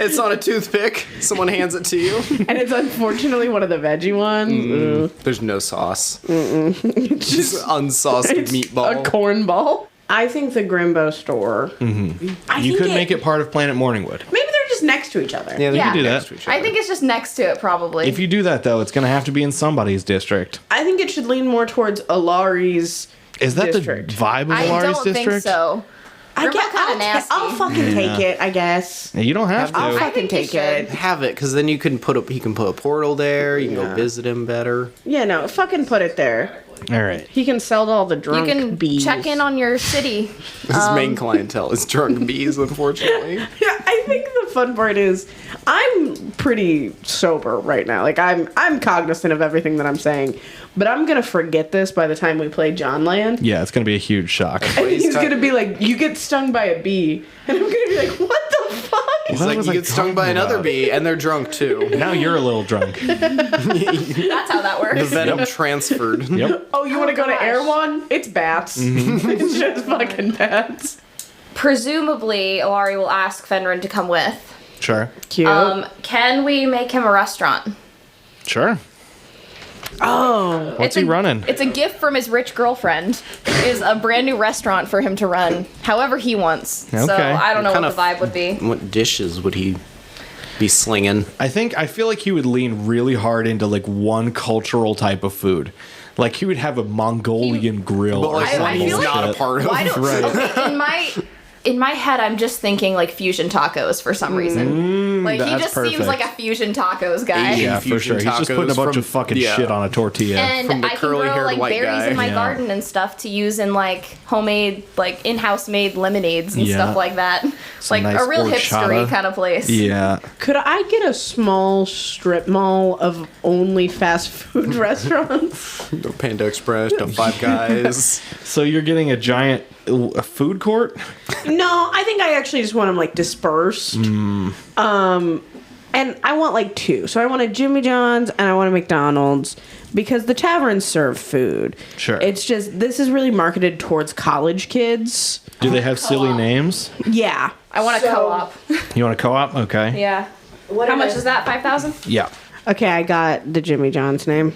It's on a toothpick. Someone hands it to you. and it's unfortunately one of the veggie ones. Ugh. There's no sauce. It's just unsauced It's meatball. a corn ball. I think the Grimbo store. You could make it part of Planet Morningwood. Maybe they're just next to each other. Yeah, they Yeah. can do that. next to each I other. think it's just next to it, probably. If you do that, though, it's going to have to be in somebody's district. I think it should lean more towards Alari's. Is that district. the vibe of I Alari's don't district? think so. I Grimbo get, kinda I'll, nasty. I'll fucking take it, I guess. You don't have to. I'll I fucking think you take it. Have it, because then you can he can put a portal there. You can go visit him better. Yeah, no, fucking put it there. All right. He can sell to all the You drunk can bees. check in on your city. His main clientele is drunk bees, unfortunately. Yeah, I think the fun part is I'm pretty sober right now. Like I'm cognizant of everything that I'm saying, but I'm gonna forget this by the time we play Johnland. Yeah, it's going to be a huge shock. And he's gonna be like, "You get stung by a bee," and I'm gonna be like, "What the fuck?" He's What like, was you I get stung by talking another about? bee, and they're drunk too. Now you're a little drunk. That's how that The works. venom transferred. Yep. Oh, you want to go to gosh. Erewhon? It's bats. It's just fucking bats. Presumably, Ilari will ask Fenrir to come with. Sure. Cute. Can we make him a restaurant? Sure. oh. What's he running? It's a gift from his rich girlfriend. Is a brand new restaurant for him to run however he wants. So Okay. I don't know Kind what the vibe would be. What dishes would he be slinging? I feel like he would lean really hard into like one cultural type of food. Like he would have a Mongolian grill But or like something. I feel he's like- not a part of. Why don't, okay, in my head, I'm just thinking like fusion tacos for some reason. Like he that's just seems perfect. like a fusion tacos guy. Asian Yeah, for sure. fusion He's just putting a tacos bunch from- of fucking yeah. shit on a tortilla. And From the I can curly-haired grow like white berries guy. in my Yeah. garden and stuff to use in like homemade, like in-house made lemonades and Yeah. stuff like that. Some Like nice a real hipstery horchata. kind of place. Yeah. Could I get a small strip mall of only fast food restaurants? No Panda Express, no Five Guys. So you're getting a giant a food court? No, I think I actually just want them like dispersed. And I want like two. So I want a Jimmy John's and I want a McDonald's because the taverns serve food. Sure. It's just this is really marketed towards college kids. Do they have silly names? Yeah. I want a co-op. You want a co-op? Okay. Yeah. How much is that? 5,000? Yeah. Okay, I got the Jimmy John's name.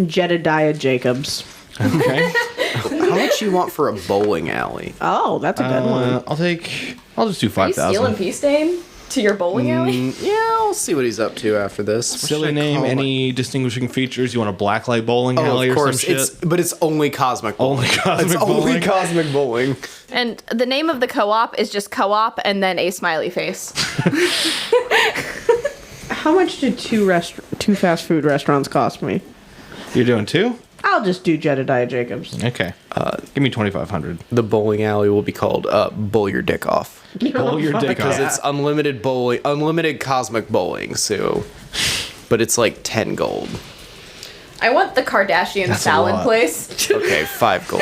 Jedediah Jacobs. Okay. How much you want for a bowling alley? Oh, that's a good one. I'll just do Are you stealing 5,000. pea stain to your bowling alley? Yeah, I'll see what he's up to after this. What should Silly I name, call it? any distinguishing features? You want a blacklight bowling Oh, alley of or course. some shit? But it's only cosmic bowling. Only cosmic it's only bowling? cosmic bowling. And the name of the co-op is just co-op and then a smiley face. How much did two fast food restaurants cost me? You're doing two? I'll just do Jedediah Jacobs. Okay. Give me 2,500. The bowling alley will be called Bowl Your Dick Off. Bowl your dick Because off. it's unlimited bowling, unlimited cosmic bowling, so... But it's like 10 gold. I want the Kardashian That's a salad lot. place. Okay, 5 gold.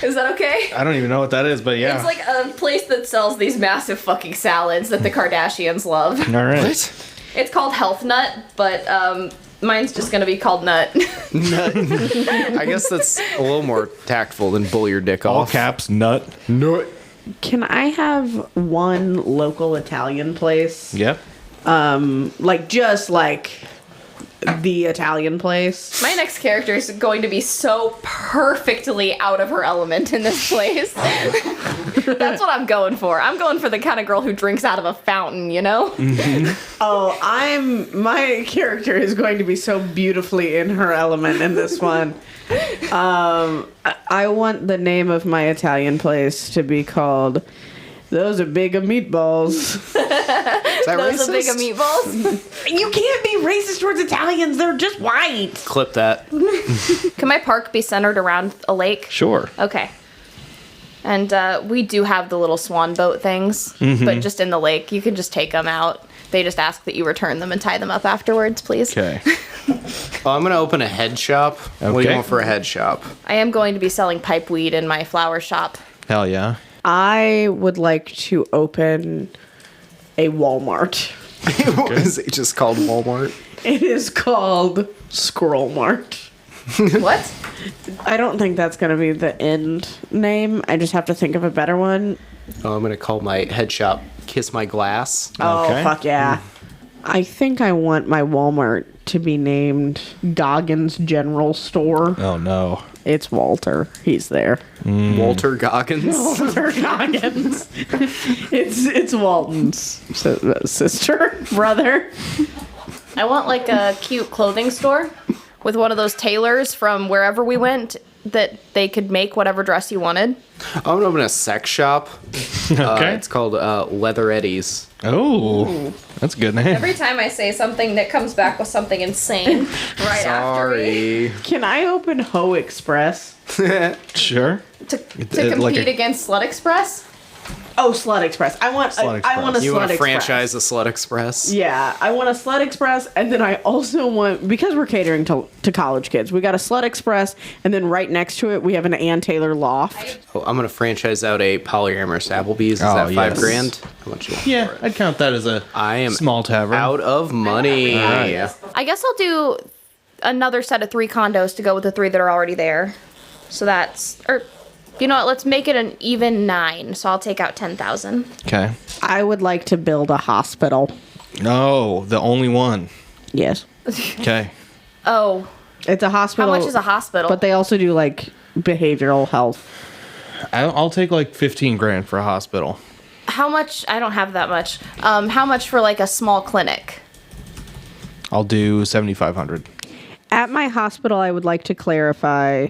Is that okay? I don't even know what that is, but yeah. It's like a place that sells these massive fucking salads that the Kardashians love. All right. It's called Health Nut, but mine's just gonna be called Nut. I guess that's a little more tactful than Bowl Your Dick All Off. caps, nut. Nut. Can I have one local Italian place? Yep. Like just like the Italian place. My next character is going to be so perfectly out of her element in this place. That's what I'm going for. I'm going for the kind of girl who drinks out of a fountain, you know? Oh, my character is going to be so beautifully in her element in this one. I want the name of my Italian place to be called Those Are Big Meatballs. Is that Those racist? are big meatballs. You can't be racist towards Italians. They're just white. Clip that. Can my park be centered around a lake? Sure. Okay. And we do have the little swan boat things, but just in the lake. You can just take them out. They just ask that you return them and tie them up afterwards, please. Okay. I'm going to open a head shop. What do Okay. you want for a head shop? I am going to be selling pipeweed in my flower shop. Hell yeah. I would like to open a Walmart. Is it just called Walmart? It is called Scroll Mart. What? I don't think that's going to be the end name. I just have to think of a better one. Oh, I'm going to call my head shop Kiss My Glass. Oh, Okay. fuck yeah. I think I want my Walmart to be named Goggins General Store. Oh no. It's Walter. He's there. Walter Goggins. Walter Goggins. it's Walton's sister, brother. I want like a cute clothing store with one of those tailors from wherever we went that they could make whatever dress you wanted. I'm going to open a sex shop. Okay. It's called Leather Eddies. Oh, that's a good name. Every time I say something, Nick comes back with something insane right after me. Sorry. Can I open Ho Express? Sure. To like compete a- against Slut Express. Oh, Slut Express. I want Slut I want a You Slut want to Express. franchise the Slut Express? Yeah, I want a Slut Express, and then I also want, because we're catering to college kids, we got a Slut Express, and then right next to it, we have an Ann Taylor Loft. Oh, I'm going to franchise out a polyamorous Applebee's. Is Oh, that yes. $5,000? How much you want Yeah, for it? I'd count that as a I am small tavern. out of money. right. I guess I'll do another set of 3 condos to go with the 3 that are already there. So that's, or You know what? Let's make it an even 9. So I'll take out 10,000. Okay. I would like to build a hospital. No, the only one. Yes. Okay. Oh, It's a how hospital. much is a hospital? But they also do like behavioral health. I'll take like 15 grand for a hospital. How much? I don't have that much. How much for like a small clinic? I'll do 7,500. At my hospital, I would like to clarify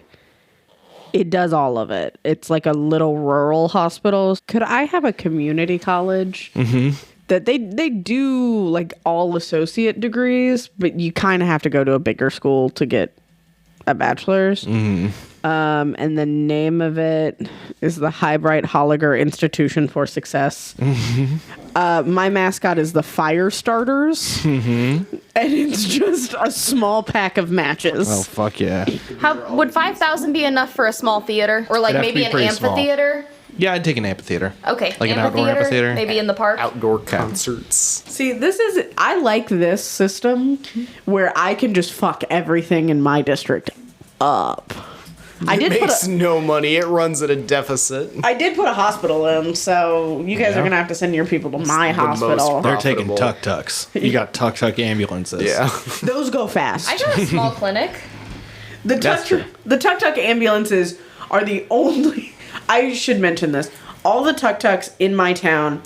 it does all of it. It's like a little rural hospital. Could I have a community college? Mm-hmm. That they do like all associate degrees, but you kind of have to go to a bigger school to get a bachelor's. Mm-hmm. And the name of it is the Highbright Holliger Institution for Success. Mm-hmm. My mascot is the Fire Starters, mm-hmm. and it's just a small pack of matches. Oh, fuck yeah. How would 5,000 be enough for a small theater, or like It'd have to maybe be an pretty small. amphitheater? Yeah, I'd take an amphitheater. Okay, Like an outdoor amphitheater? maybe in the park. Outdoor concerts. See, I like this system where I can just fuck everything in my district up. I did Makes no money. It runs at a deficit. I did put a hospital in, so you guys are gonna have to send your people to my hospital. They're taking Profitable. tuk-tuks. You got tuk-tuk ambulances. Yeah. Those go fast. I got a small clinic. That's true. The tuk-tuk ambulances are the only. I should mention this. All the tuk-tuks in my town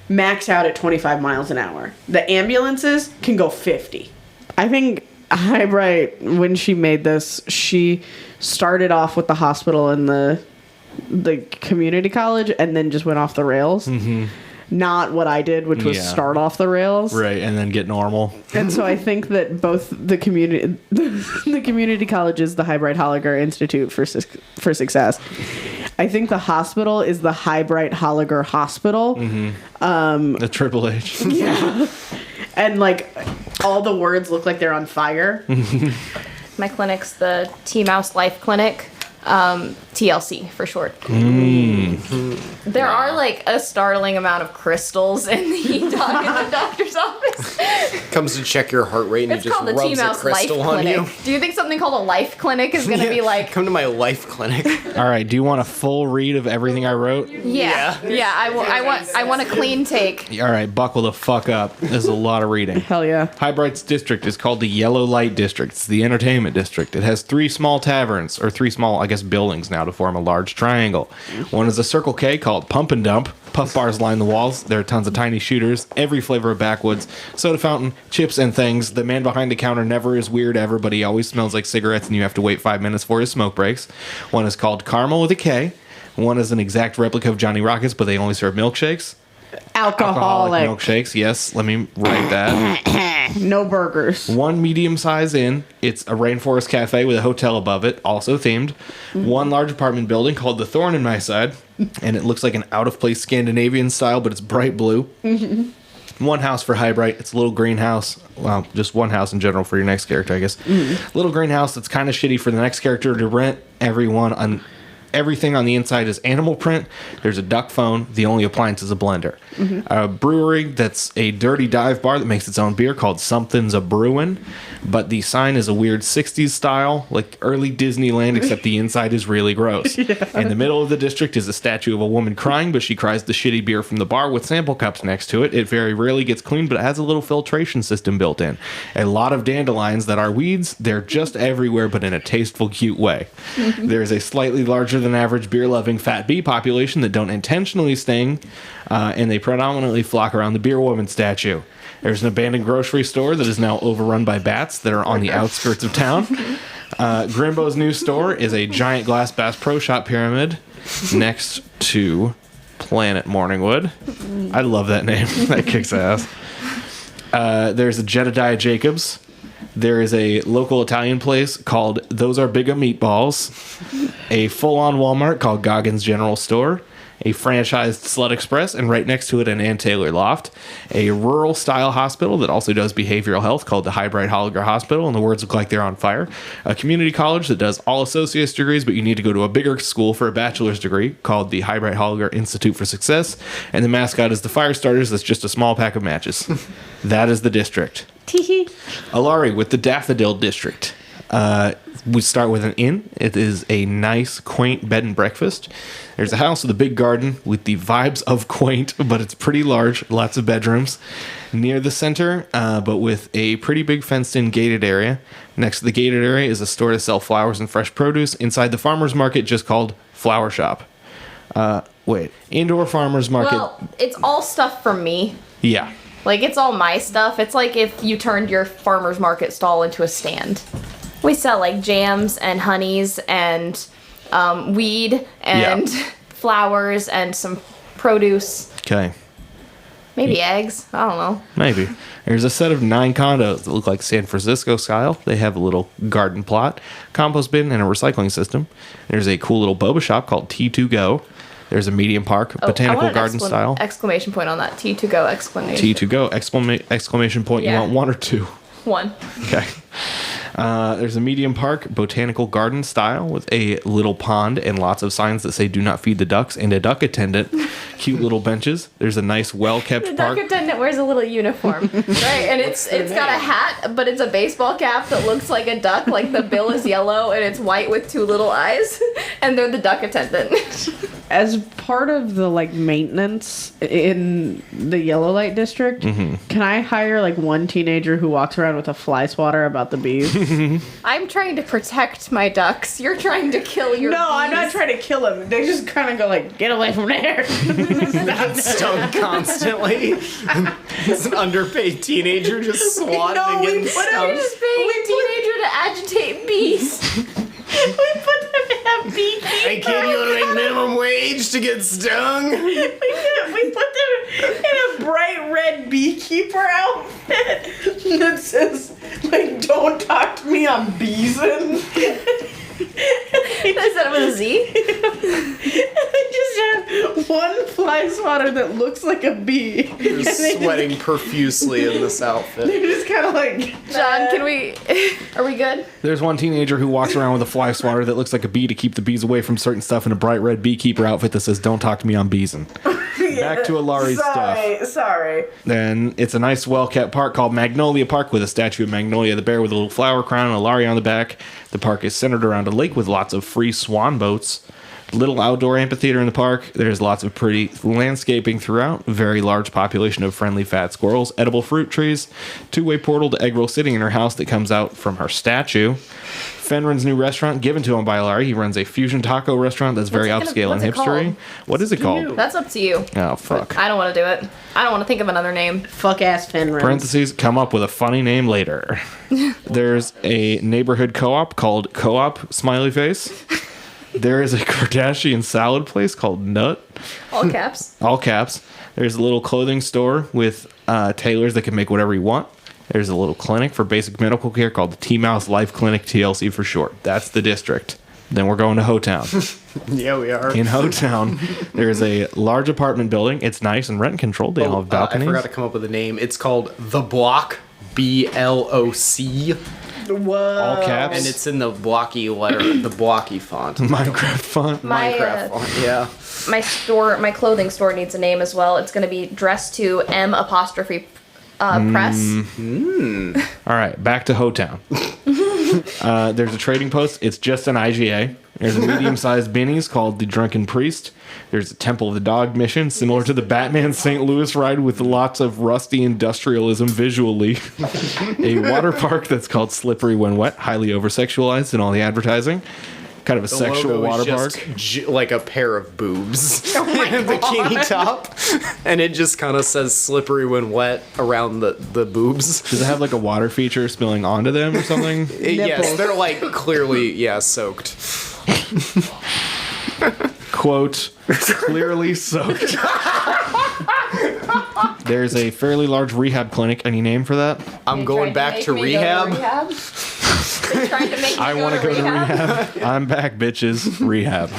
max out at 25 miles an hour. The ambulances can go 50. I think Highbright, when she made this, she started off with the hospital and the community college and then just went off the rails. Mm-hmm. Not what I did, which was start off the rails. Right, and then get normal. And so I think that both the community college is the Highbright Holliger Institute for Success. I think the hospital is the Highbright Holliger Hospital. Mm-hmm. The Triple H. Yeah. And like all the words look like they're on fire. My clinic's the T Mouse Life Clinic. TLC for short. There are like a startling amount of crystals in the doctor's office. Comes to check your heart rate and It's he just called the T rubs a Mouse Life crystal on Clinic. you. Do you think something called a life clinic is going to be like? Come to my life clinic. All right, do you want a full read of everything I wrote? Yeah. I want a clean take. All right, buckle the fuck up. There's a lot of reading. Hell yeah. Highbright's district is called the Yellow Light District. It's the entertainment district. It has 3 small taverns, or 3 small, I guess, buildings now to form a large triangle. One is a Circle K called Pump and Dump. Puff bars line the walls. There are tons of tiny shooters, every flavor of backwoods, soda fountain, chips, and things. The man behind the counter never is weird ever, but he always smells like cigarettes, and you have to wait 5 minutes for his smoke breaks. One is called Caramel with a K. One is an exact replica of Johnny Rockets, but they only serve milkshakes. Alcoholic. Milkshakes, yes. Let me write that. No burgers. One medium-size inn. It's a rainforest cafe with a hotel above it, also themed. One large apartment building called the Thorn in My Side, and it looks like an out-of-place Scandinavian style, but it's bright blue. One house for Highbright. It's a little greenhouse. Well, just one house in general for your next character, I guess. Little greenhouse that's kind of shitty for the next character to rent. Everything on the inside is animal print. There's a duck phone. The only appliance is a blender. A brewery that's a dirty dive bar that makes its own beer called Something's a Brewin'. But the sign is a weird 60s style, like early Disneyland, except the inside is really gross. In the middle of the district is a statue of a woman crying, but she cries the shitty beer from the bar with sample cups next to it. It very rarely gets cleaned, but it has a little filtration system built in. A lot of dandelions that are weeds. They're just everywhere, but in a tasteful, cute way. There's a slightly larger than average beer-loving fat bee population that don't intentionally sting, and they predominantly flock around the beer woman statue. There's an abandoned grocery store that is now overrun by bats that are on the outskirts of town. Grimbo's new store is a giant glass Bass Pro Shop pyramid next to Planet Morningwood. I love that name. That kicks ass. There's a Jedediah Jacobs. There is a local Italian place called Those Are Bigga Meatballs. A full-on Walmart called Goggins General Store. A franchised Slut Express, and right next to it an Ann Taylor Loft. A rural-style hospital that also does behavioral health called the Highbright Holliger Hospital, and the words look like they're on fire. A community college that does all associate's degrees, but you need to go to a bigger school for a bachelor's degree called the Highbright Holliger Institute for Success. And the mascot is the Fire Starters. That's just a small pack of matches. That is the district. Alari with the Daffodil District. We start with an inn. It is a nice, quaint bed and breakfast. There's a house with a big garden with the vibes of quaint, but it's pretty large, lots of bedrooms. Near the center, but with a pretty big fenced-in gated area. Next to the gated area is a store to sell flowers and fresh produce. Inside the farmer's market, just called Flower Shop. Indoor farmer's market. Well, it's all stuff from me. Yeah. Like, it's all my stuff. It's like if you turned your farmer's market stall into a stand. We sell, like, jams and honeys and weed and flowers and some produce. Okay. Maybe eggs. I don't know. Maybe. There's a set of 9 condos that look like San Francisco style. They have a little garden plot, compost bin, and a recycling system. There's a cool little boba shop called T2Go. There's a medium park, botanical garden style. Exclamation point on that. T2Go exclamation. T2Go exclamation point. Yeah. You want 1 or 2? 1. Okay. There's a medium park, botanical garden style with a little pond and lots of signs that say do not feed the ducks and a duck attendant. Cute little benches. There's a nice, well-kept The park. duck attendant wears a little uniform, right? And it's got a hat, but it's a baseball cap that looks like a duck. Like the bill is yellow and it's white with 2 little eyes, and they're the duck attendant. As part of the like maintenance in the yellow light district, can I hire like one teenager who walks around with a fly swatter about the bees? I'm trying to protect my ducks. You're trying to kill your No, bees. I'm not trying to kill them. They just kind of go like, get away from there. Stung constantly. It's an underpaid teenager just swatting and getting What are stung. you just paying a teenager to agitate bees? We put them in a beekeeper. Hey kid, you wanna make minimum wage to get stung? We put them in a bright red beekeeper outfit that says, like, don't talk to me, I'm beesin'. Is that with a Z? They just have one fly swatter that looks like a bee. You're sweating profusely in this outfit. They're just kind of like, John, can we... Are we good? There's one teenager who walks around with a fly swatter that looks like a bee to keep the bees away from certain stuff in a bright red beekeeper outfit that says, don't talk to me, I'm beesin'. Back to Alari's stuff. Sorry. Then it's a nice, well-kept park called Magnolia Park with a statue of Magnolia the bear with a little flower crown and a Alari on the back. The park is centered around a lake with lots of free swan boats. Little outdoor amphitheater in the park. There's lots of pretty landscaping throughout. Very large population of friendly fat squirrels. Edible fruit trees. 2-way portal to Eggroll sitting in her house that comes out from her statue. Fenrin's new restaurant given to him by Larry. He runs a fusion taco restaurant that's very upscale and hipstery. What is it called? That's up to you. Oh, fuck. I don't want to do it. I don't want to think of another name. Fuck ass Fenrir. Parentheses, come up with a funny name later. There's a neighborhood co-op called Co-op Smiley Face. There is a Kardashian salad place called Nut. All caps. All caps. There's a little clothing store with tailors that can make whatever you want. There's a little clinic for basic medical care called the T-Mouse Life Clinic, TLC for short. That's the district. Then we're going to Hotown. Yeah, we are. In Hotown, there's a large apartment building. It's nice and rent controlled. They all have I balconies. forgot to come up with a name. It's called The Block, BLOC, Whoa. all caps. and it's in the blocky letter, the blocky font. Minecraft font. Minecraft font, yeah. My clothing store needs a name as well. It's going to be Dress to M apostrophe Press. All right, back to Hotown. There's a trading post. It's just an IGA. There's a medium-sized Benny's called the Drunken Priest. There's a Temple of the Dog mission, similar to the Batman St. Louis ride with lots of rusty industrialism visually. A water park that's called Slippery When Wet, highly over-sexualized in all the advertising. Kind of a The sexual logo water is park. just like a pair of boobs and a bikini top, and it just kind of says "slippery when wet" around the boobs. Does it have like a water feature spilling onto them or something? Yes, they're like clearly soaked. Quote, clearly soaked. There's a fairly large rehab clinic. Any name for that? I'm going back to rehab. I want to go to rehab. I'm back, bitches. Rehab.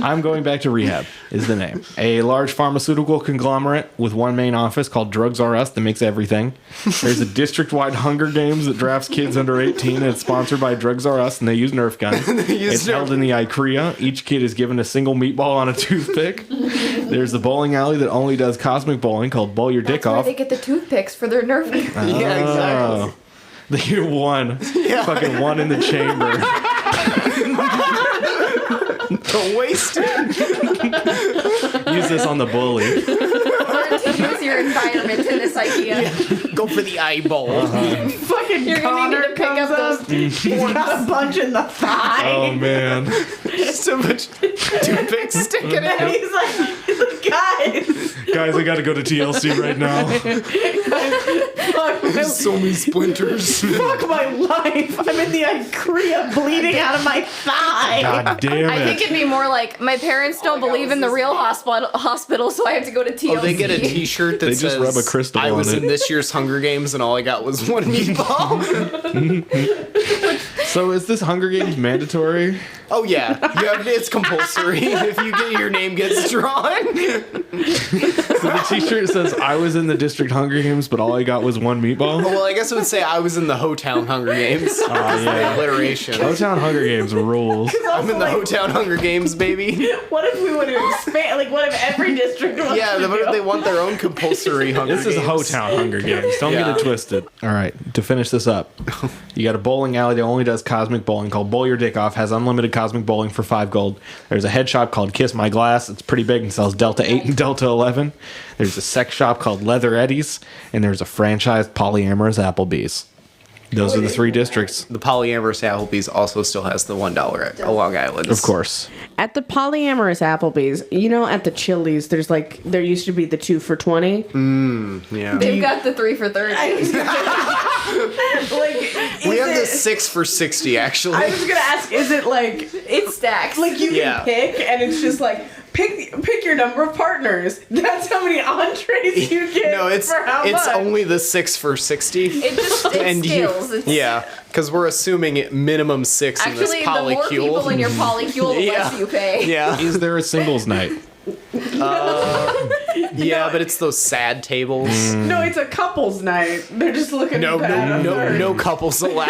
I'm going back to rehab is the name. A large pharmaceutical conglomerate with one main office called Drugs R Us that makes everything. There's a district-wide Hunger Games that drafts kids under 18 and it's sponsored by Drugs R Us and they use Nerf guns. It's held in the IKEA. Each kid is given a single meatball on a toothpick. There's the bowling alley that only does cosmic bowling called Bowl Your Dick Where Off. they get the toothpicks for their Nerf. Yeah, exactly. You're one. Fucking one in the chamber. Don't waste it. Use this on the bully. Learn to use your environment in this idea. Go for the eyeball. Fucking You're gonna need Connor to pick comes up up. those. He's got a bunch in the thigh. Oh man. So much toothpick sticking in And him. he's like, guys, Guys, I gotta go to TLC right now. fuck, So many splinters. fuck my life. I'm in the IKEA bleeding out of my thigh. God damn I think it. it'd be more like my parents don't believe in the real hospital, so I have to go to TLC. Oh, they get a T-shirt that They says, just rub a crystal I was on it. in this year's Hunger Games and all I got was one meatball. So is this Hunger Games mandatory? Oh yeah, it's compulsory if you get your name gets drawn. So the t-shirt says, I was in the district Hunger Games, but all I got was one meatball? Well, I guess it would say I was in the Hotown Hunger Games. yeah. Alliteration. Hotown Hunger Games rules. I'm in the Hotown Hunger Games, baby. What if we would have expand? Like, what if every district wants Yeah, to what if do? they want their own compulsory Hunger This Games? is Hotown Hunger Games. Don't Yeah. get it twisted. All right, to finish this up, you got a bowling alley that only does cosmic bowling called Bowl Your Dick Off, has unlimited cosmic bowling for 5 gold. There's a head shop called Kiss My Glass. It's pretty big and sells Delta 8 and Delta 11. There's a sex shop called Leather Eddies, and there's a franchised polyamorous Applebee's. Those are the 3 districts. The polyamorous Applebee's also still has the $1 at Long Island. Of course. At the polyamorous Applebee's, at the Chili's, there used to be the 2 for $20. Yeah. They've got the 3 for 30. We have the 6 for $60 actually. I was gonna ask, is it like It stacks. like you Yeah. can pick, and it's just like pick your number of partners. That's how many entrees you get. No, it's for how much. only the 6 for $60. it just And scales. yeah, because we're assuming minimum 6 in this Actually, the more polycule. people in your polycule, the Yeah. less you pay. Yeah, Is there a singles night? yeah, but it's those sad tables. No, it's a couples night. They're just looking No, bad. no couples allowed.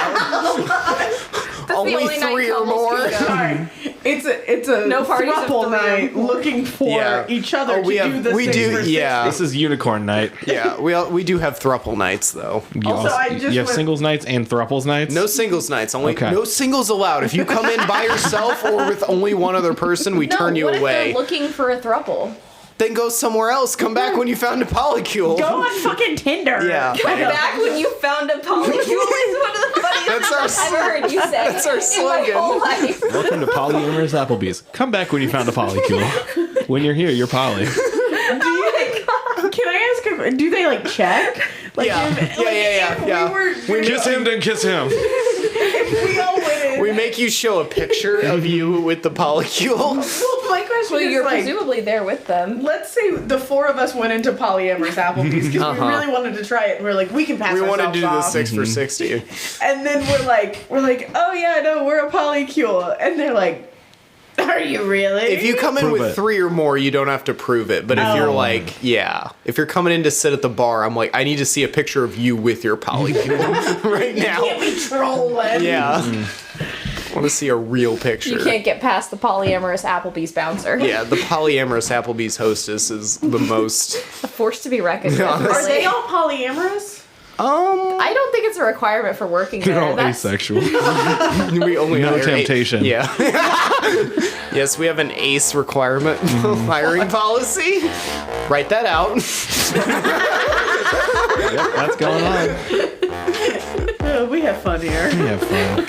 That's Only the only night 3 or couples more. can go. Sorry. It's a No parties of throuple 3 or night more. looking for Yeah. each other Oh, we to have- do the we 6 do- for yeah. 60. This is unicorn night. Yeah, we do have thruple nights though. You, Also, I just you have went- singles nights and thruples nights? No singles nights. Only Okay. no singles allowed. If you come in by yourself or with only one other person, we turn you what if away. they're looking for a throuple? Then go somewhere else. Come back when you found a polycule. Go on fucking Tinder. Yeah. Come back when you found a polycule is one of the funniest That's our things I've ever heard you say that's our in my slogan. whole life. Welcome to polyamorous Applebee's. Come back when you found a polycule. When you're here, you're poly. Can I ask if do they like check? Like Yeah. if, Yeah. if Yeah. we were Kiss him, then kiss him. if we all went in. We make you show a picture of you with the polycule. Well, my question Well, is you're like, presumably there with them. let's say the 4 of us went into polyamorous Applebee's because we really wanted to try it, and we're like, we can pass We ourselves wanted to do the off. 6 for $60. And then we're like, oh yeah, no, we're a polycule, and they're like, are you really? If you come in Prove with it. 3 or more, you don't have to prove it. But if you're Oh. like, if you're coming in to sit at the bar, I'm like, I need to see a picture of you with your polycule right now. can't be trolling. Yeah. I want to see a real picture. You can't get past the polyamorous Applebee's bouncer. Yeah, the polyamorous Applebee's hostess is the most. A force to be reckoned with. Honestly. Are they all polyamorous? I don't think it's a requirement for working there. They're all That's- asexual. We only No hire temptation. Yeah. Yes, we have an ACE requirement hiring policy. Write that out. Yep, that's going on. We have fun here. We have fun.